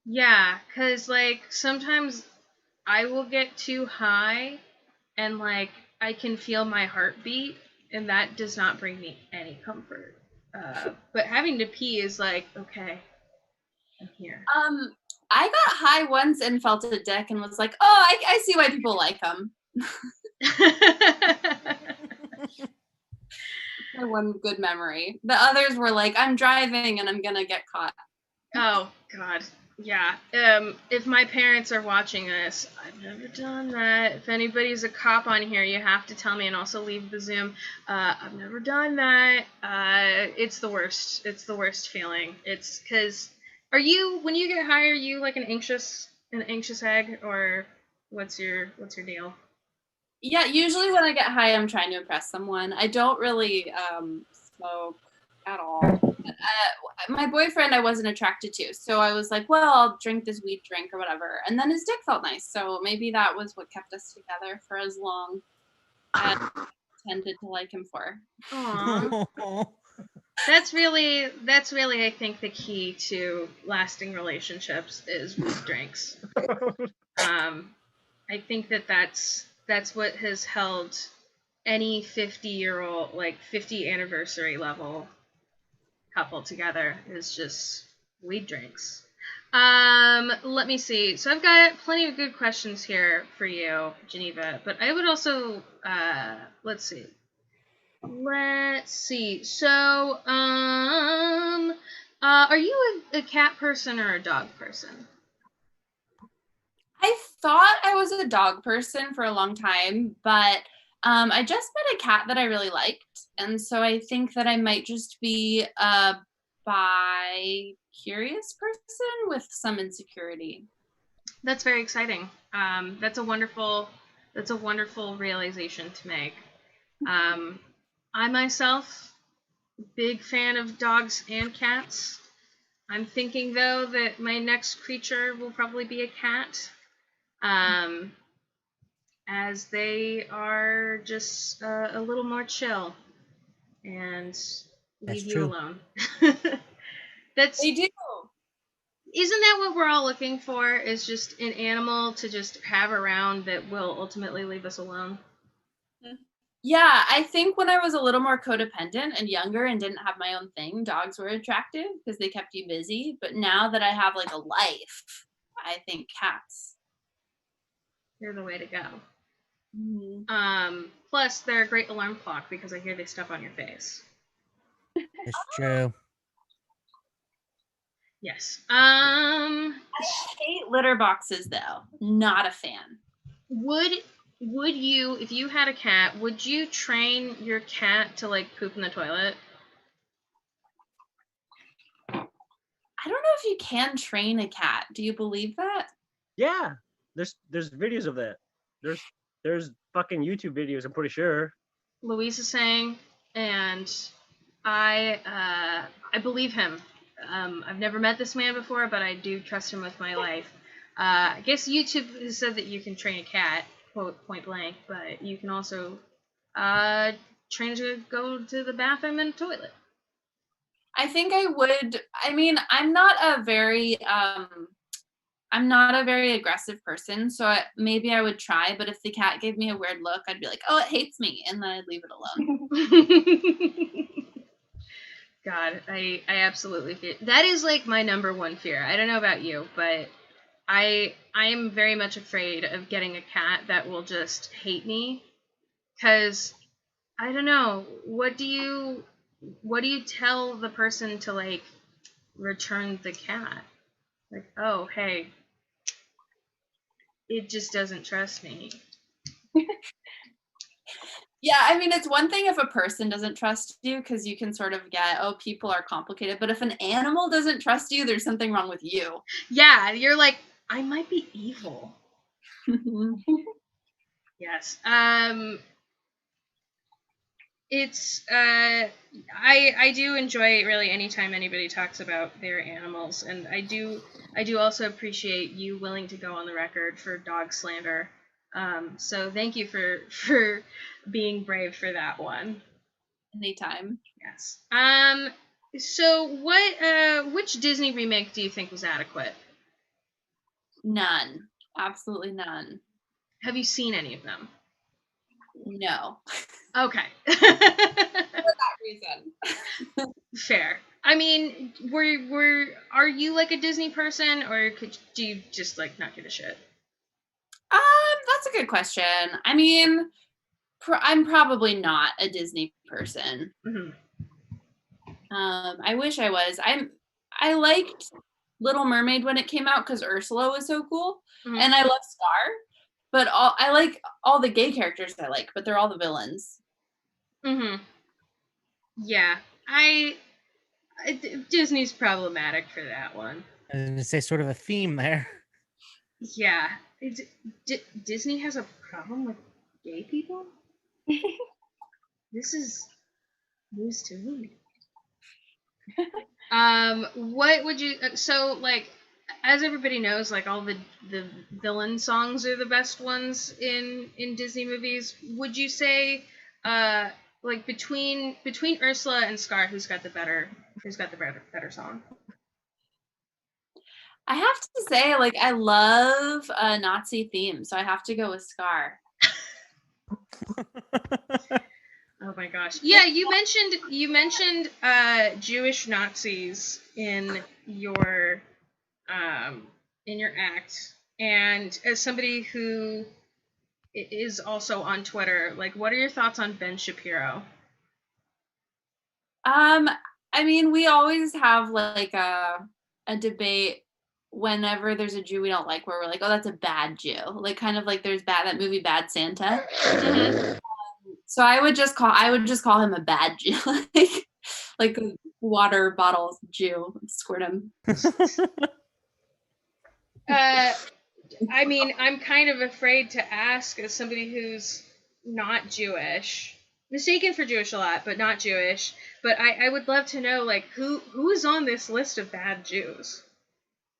Yeah, because, like, sometimes I will get too high and, like, I can feel my heartbeat, and that does not bring me any comfort. But having to pee is like, okay, I'm here. I got high once and felt a dick and was like, oh, I see why people like them. my one good memory. The others were like, I'm driving and I'm gonna get caught. Oh God, yeah. If my parents are watching this, I've never done that. If anybody's a cop on here, you have to tell me and also leave the Zoom. I've never done that. It's the worst. It's the worst feeling. It's because when you get high, are you like an anxious egg, or what's your deal? Yeah, usually when I get high, I'm trying to impress someone. I don't really smoke at all. My boyfriend I wasn't attracted to, so I was like, well, I'll drink this weed drink or whatever. And then his dick felt nice, so maybe that was what kept us together for as long as I tended to like him for. Aww. That's really, I think, the key to lasting relationships is weed drinks. I think that's what has held any 50-year-old, like 50 anniversary level couple together, is just weed drinks. Let me see. So I've got plenty of good questions here for you, Geneva, but I would also, let's see. So, are you a cat person or a dog person? I thought I was a dog person for a long time, but I just met a cat that I really liked. And so I think that I might just be a bi-curious person with some insecurity. That's very exciting. That's a wonderful realization to make. I myself, big fan of dogs and cats. I'm thinking, though, that my next creature will probably be a cat. As they are just a little more chill and leave you alone. They do. Isn't that what we're all looking for? Is just an animal to just have around that will ultimately leave us alone? Yeah, I think when I was a little more codependent and younger and didn't have my own thing, dogs were attractive because they kept you busy. But now that I have like a life, I think cats. They're the way to go. Mm-hmm. Plus, they're a great alarm clock because I hear they step on your face. It's true. Yes. I hate litter boxes though. Not a fan. Would you, if you had a cat, would you train your cat to like poop in the toilet? I don't know if you can train a cat. Do you believe that? Yeah, there's videos of that. There's fucking YouTube videos, I'm pretty sure. Ruiz is saying, and I believe him. I've never met this man before, but I do trust him with my life. I guess YouTube has said that you can train a cat, quote, point blank, but you can also train to go to the bathroom and toilet. I think I would. I mean, I'm not a very aggressive person, so maybe I would try, but if the cat gave me a weird look, I'd be like, oh, it hates me, and then I'd leave it alone. God, I absolutely fear. That is like my number one fear. I don't know about you, but I am very much afraid of getting a cat that will just hate me, because I don't know, what do you tell the person to like return the cat? Like, oh, hey, it just doesn't trust me. Yeah, I mean, it's one thing if a person doesn't trust you because you can sort of get, oh, people are complicated. But if an animal doesn't trust you, there's something wrong with you. Yeah, you're like, I might be evil. Yes. It's I do enjoy really anytime anybody talks about their animals, and I do also appreciate you willing to go on the record for dog slander. So thank you for being brave for that one. Anytime. Yes. So which Disney remake do you think was adequate? None. Absolutely none. Have you seen any of them? No. Okay. For that reason. Fair. I mean, are you like a Disney person, or do you just like not give a shit? That's a good question. I mean, I'm probably not a Disney person. Mhm. I wish I was. I liked Little Mermaid when it came out because Ursula was so cool, Mhm. and I love Scar. But I like all the gay characters I like, but they're all the villains. Mhm. Yeah, Disney's problematic for that one. I was gonna say sort of a theme there. Yeah, Disney has a problem with gay people. This is news to me. What would you? So like, as everybody knows, like all the villain songs are the best ones in Disney movies. Would you say, like between Ursula and Scar, who's got the better song? I have to say, like, I love a Nazi theme, so I have to go with Scar. Oh my gosh. Yeah, you mentioned Jewish Nazis in your act. And as somebody who is also on Twitter, like what are your thoughts on Ben Shapiro? I mean, we always have like a debate whenever there's a Jew we don't like, where we're like, oh, that's a bad Jew. Like kind of like there's that movie Bad Santa. So I would just call him a bad Jew, like a water bottle Jew. Squirt him. I mean, I'm kind of afraid to ask as somebody who's not Jewish, mistaken for Jewish a lot, but not Jewish. But I would love to know, like, who is on this list of bad Jews?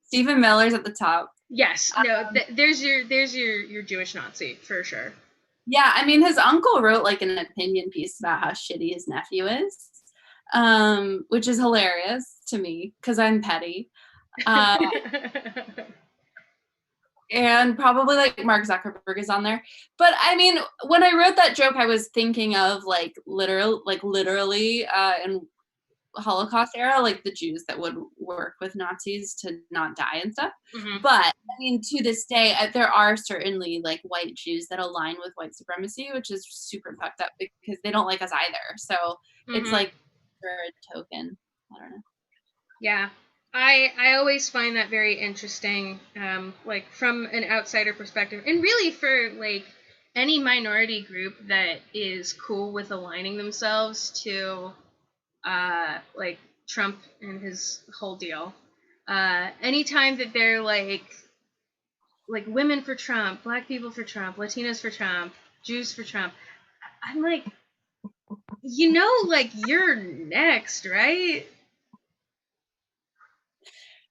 Stephen Miller's at the top. Yes, no, there's your Jewish Nazi for sure. Yeah, I mean, his uncle wrote like an opinion piece about how shitty his nephew is, which is hilarious to me because I'm petty. And probably like Mark Zuckerberg is on there. But I mean, when I wrote that joke, I was thinking of like literally in Holocaust era, like the Jews that would work with Nazis to not die and stuff. Mhm. But I mean, to this day, there are certainly like white Jews that align with white supremacy, which is super fucked up because they don't like us either. So it's like for a token. I don't know. Yeah. I always find that very interesting, like from an outsider perspective, and really for like any minority group that is cool with aligning themselves to like Trump and his whole deal. Anytime that they're like women for Trump, black people for Trump, Latinos for Trump, Jews for Trump, I'm like, like you're next, right?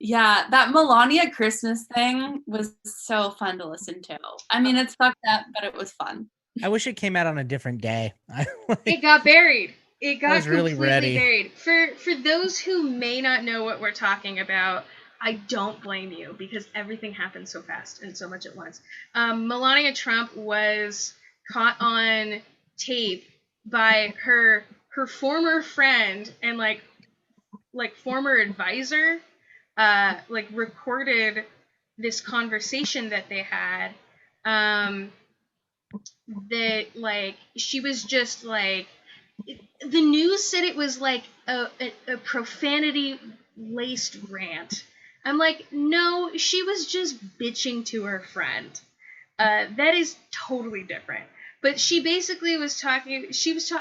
Yeah, that Melania Christmas thing was so fun to listen to. I mean, it's fucked up, but it was fun. I wish it came out on a different day. It got buried. It got really completely buried. For those who may not know what we're talking about, I don't blame you because everything happened so fast and so much at once. Melania Trump was caught on tape by her former friend and like former advisor, like recorded this conversation that they had. That like she was just like, the news said it was like a profanity laced rant. I'm like, no, she was just bitching to her friend. That is totally different. But she basically was talking.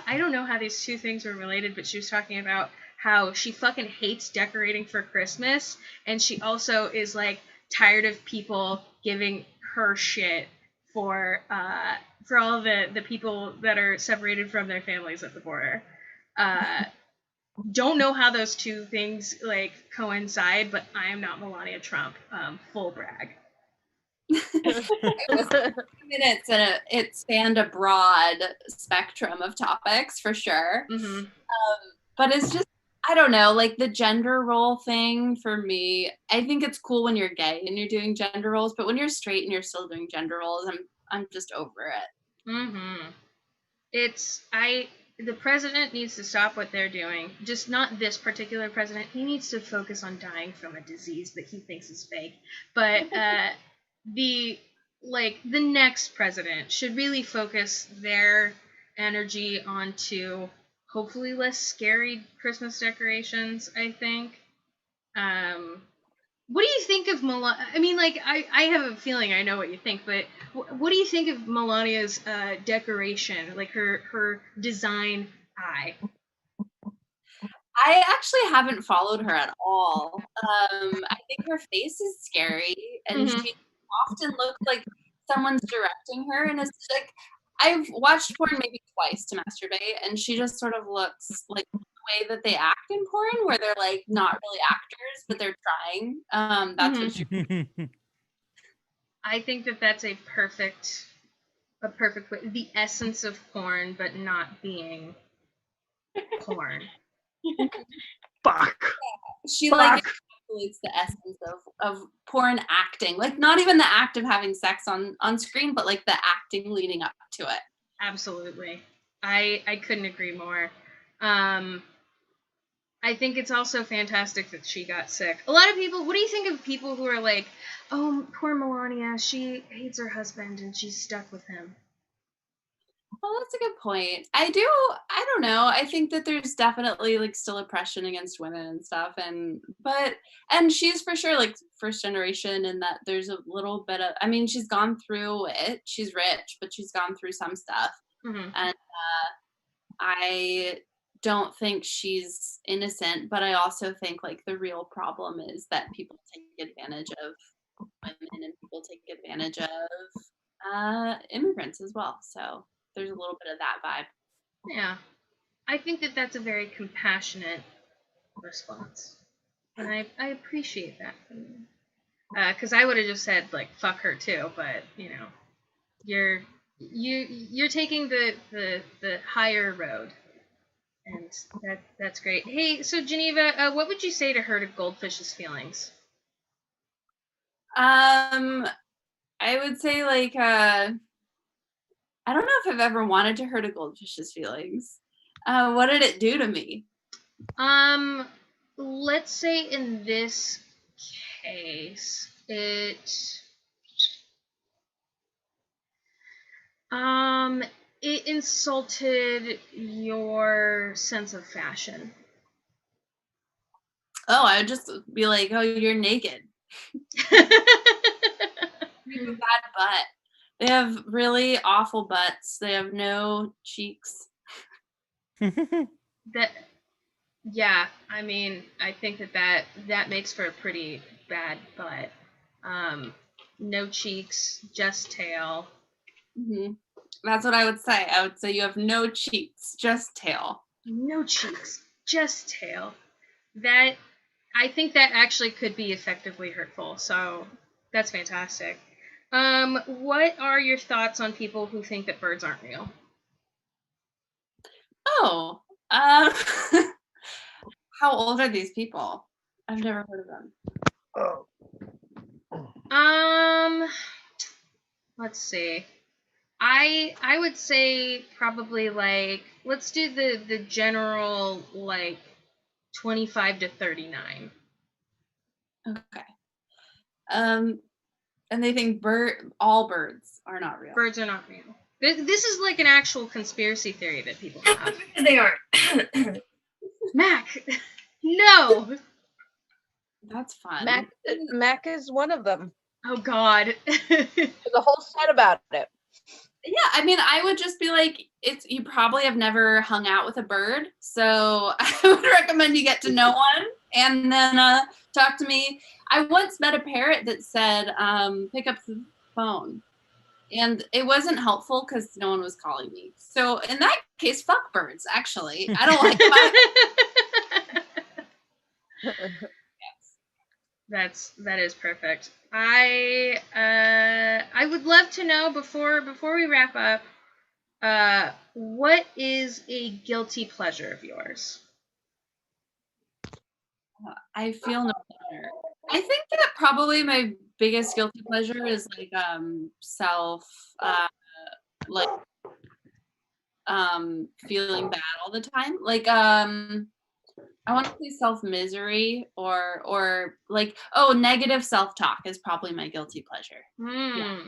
I don't know how these two things were related, but she was talking about how she fucking hates decorating for Christmas, and she also is like tired of people giving her shit for all the people that are separated from their families at the border. Don't know how those two things like coincide, but I am not Melania Trump. Full brag. It was 2 minutes and it spanned a broad spectrum of topics for sure. Mm-hmm. But it's just, I don't know, like the gender role thing for me, I think it's cool when you're gay and you're doing gender roles, but when you're straight and you're still doing gender roles, I'm just over it. Mm-hmm. The president needs to stop what they're doing. Just not this particular president. He needs to focus on dying from a disease that he thinks is fake. But the next president should really focus their energy onto hopefully less scary Christmas decorations, I think. What do you think of Melania? I mean, like, I have a feeling I know what you think, but what do you think of Melania's decoration, like her design eye? I actually haven't followed her at all. I think her face is scary, and Mhm. she often looks like someone's directing her. And it's like I've watched porn maybe twice to masturbate, and she just sort of looks like the way that they act in porn, where they're like not really actors, but they're trying. That's what she. I think that that's a perfect way, the essence of porn, but not being porn. Fuck. She like encapsulates the essence of porn acting, like not even the act of having sex on screen, but like the acting leading up to it. Absolutely. I couldn't agree more. I think it's also fantastic that she got sick. A lot of people, what do you think of people who are like, oh, poor Melania, she hates her husband and she's stuck with him? Well, that's a good point. I don't know. I think that there's definitely like still oppression against women and stuff. And she's for sure like first generation in that there's a little bit of, I mean, she's gone through it. She's rich, but she's gone through some stuff. Mm-hmm. And I don't think she's innocent, but I also think like the real problem is that people take advantage of women and people take advantage of immigrants as well. So there's a little bit of that vibe. Yeah. I think that that's a very compassionate response. And I appreciate that from you. Because I would have just said, like, fuck her too, but, you know, you're taking the higher road. And that's great. Hey, so Geneva, what would you say to hurt a goldfish's feelings? I would say like I don't know if I've ever wanted to hurt a goldfish's feelings. What did it do to me? Let's say in this case, it insulted your sense of fashion. Oh, I would just be like, oh, you're naked. You have a bad butt. They have really awful butts. They have no cheeks. Yeah, I mean, I think that makes for a pretty bad butt. No cheeks, just tail. Mm-hmm. That's what I would say. I would say you have no cheeks, just tail. No cheeks, just tail. I think that actually could be effectively hurtful. So that's fantastic. What are your thoughts on people who think that birds aren't real? Oh, how old are these people? I've never heard of them. Let's see. I would say probably like, let's do the general like 25 to 39. Okay. And they think all birds are not real. Birds are not real. This is like an actual conspiracy theory that people have. They aren't. Mac, no. That's fun. Mac is one of them. Oh God. There's a whole set about it. Yeah, I mean, I would just be like, you probably have never hung out with a bird, so I would recommend you get to know one and then talk to me. I once met a parrot that said, pick up the phone. And it wasn't helpful because no one was calling me. So in that case, fuck birds, actually. I don't like them. That is perfect. I would love to know before we wrap up, what is a guilty pleasure of yours? I feel no pleasure. I think that probably my biggest guilty pleasure is like feeling bad all the time. Like I want to say self-misery or like, negative self-talk is probably my guilty pleasure. Yeah.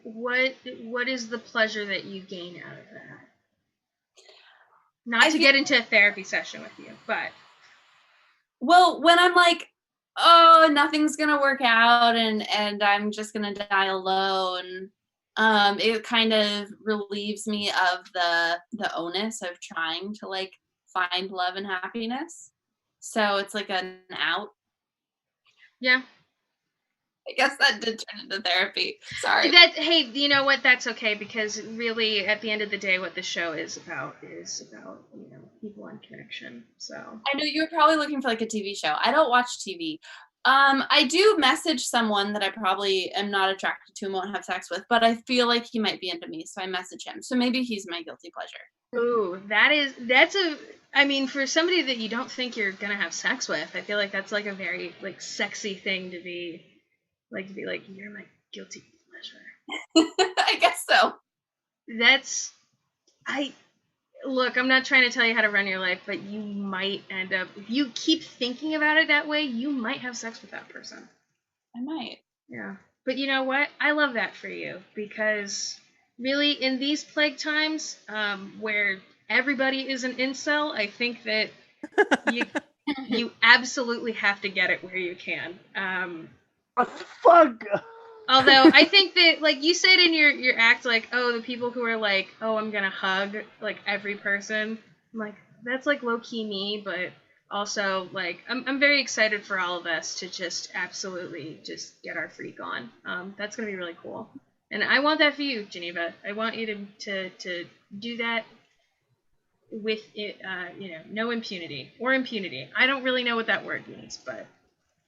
what is the pleasure that you gain out of that? Not I to feel- get into a therapy session with you, but Well, when I'm like, oh, nothing's gonna work out, and I'm just gonna die alone, it kind of relieves me of the onus of trying to like find love and happiness. So it's like an out. yeah. I guess that did turn into therapy. Sorry. Hey, you know what? That's okay, because really, at the end of the day, what the show is about people and connection. So I know you were probably looking for like a TV show. I don't watch TV. I do message someone that I probably am not attracted to and won't have sex with, but I feel like he might be into me, so I message him. So maybe he's my guilty pleasure. ooh, I mean, for somebody that you don't think you're gonna have sex with, I feel like that's like a very like sexy thing to be like you're my guilty pleasure. I guess so. Look, I'm not trying to tell you how to run your life, but you might end up, if you keep thinking about it that way, you might have sex with that person. I might. Yeah. But you know what? I love that for you, because really in these plague times, where everybody is an incel, I think that you absolutely have to get it where you can. What the fuck? Although I think that, like you said in your act, like, oh, the people who are like, oh, I'm gonna hug like every person, I'm like, that's like low key me, but also like I'm very excited for all of us to just absolutely just get our freak on. That's gonna be really cool, and I want that for you, Geneva. I want you to do that with it, no impunity or impunity. I don't really know what that word means, but.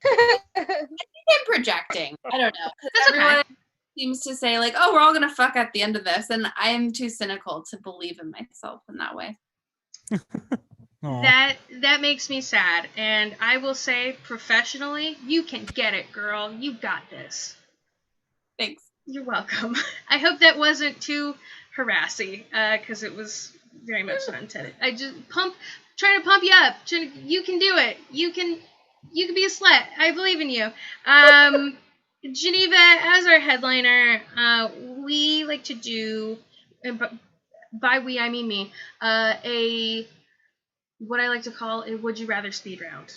I'm projecting. I don't know. That's Everyone okay. seems to say like, "Oh, we're all gonna fuck at the end of this," and I am too cynical to believe in myself in that way. That makes me sad, and I will say, professionally, you can get it, girl. You got this. Thanks. You're welcome. I hope that wasn't too harassing, because it was very much not intended. I just trying to pump you up. You can do it. You can be a slut. I believe in you. Geneva, as our headliner, we like to do, by we I mean me, what I like to call a would you rather speed round,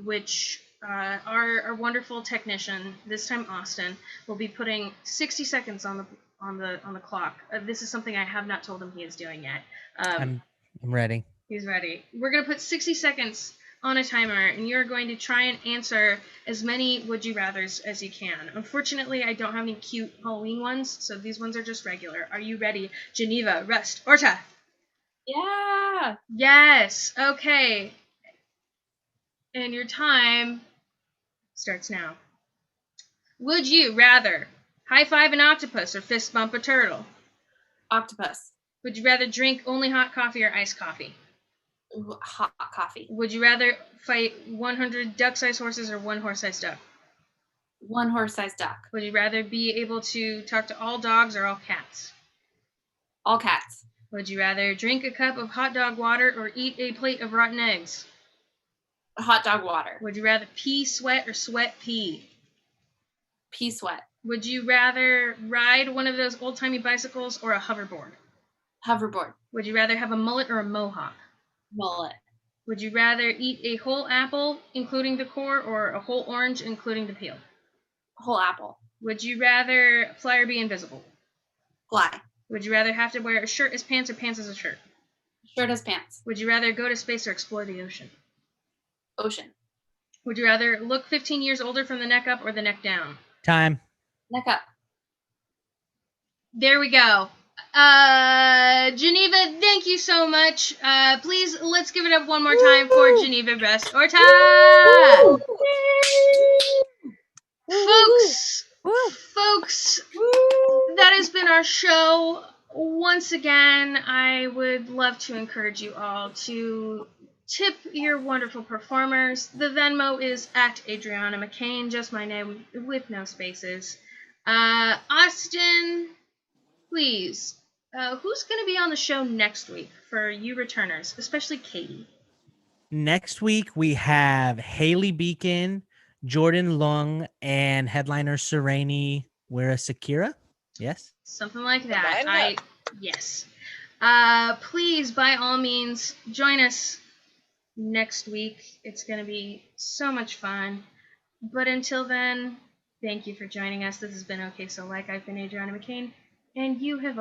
which our wonderful technician, this time Austin, will be putting 60 seconds on the clock. This is something I have not told him he is doing yet. I'm ready. He's ready. We're gonna put 60 seconds on a timer, and you're going to try and answer as many would you rathers as you can. Unfortunately, I don't have any cute Halloween ones, so these ones are just regular. Are you ready? Geneva, Rust-Orta. Yeah. Yes. Okay. And your time starts now. Would you rather high five an octopus or fist bump a turtle? Octopus. Would you rather drink only hot coffee or iced coffee? Ooh, hot coffee. Would you rather fight 100 duck-sized horses or one horse-sized duck? One horse-sized duck. Would you rather be able to talk to all dogs or all cats? All cats. Would you rather drink a cup of hot dog water or eat a plate of rotten eggs? Hot dog water. Would you rather pee sweat or sweat pee? Pee sweat. Would you rather ride one of those old-timey bicycles or a hoverboard? Hoverboard. Would you rather have a mullet or a mohawk? Mullet. Would you rather eat a whole apple, including the core, or a whole orange, including the peel? Whole apple. Would you rather fly or be invisible? Fly. Would you rather have to wear a shirt as pants or pants as a shirt? Shirt as pants. Would you rather go to space or explore the ocean? Ocean. Would you rather look 15 years older from the neck up or the neck down? Time. Neck up. There we go. Geneva, thank you so much. Please, let's give it up one more time for Geneva Rust-Orta. Folks, that has been our show. Once again, I would love to encourage you all to tip your wonderful performers. The Venmo is at Adriana McCain, just my name with no spaces. Austin, please, who's going to be on the show next week for you returners, especially Katie? Next week, we have Haley Beacon, Jordan Lung, and headliner Sereni We're a Sakura? Yes? Something like that. Lined Yes. Please, by all means, join us next week. It's going to be so much fun. But until then, thank you for joining us. This has been Okay So Like. I've been Adriana McCain, and you have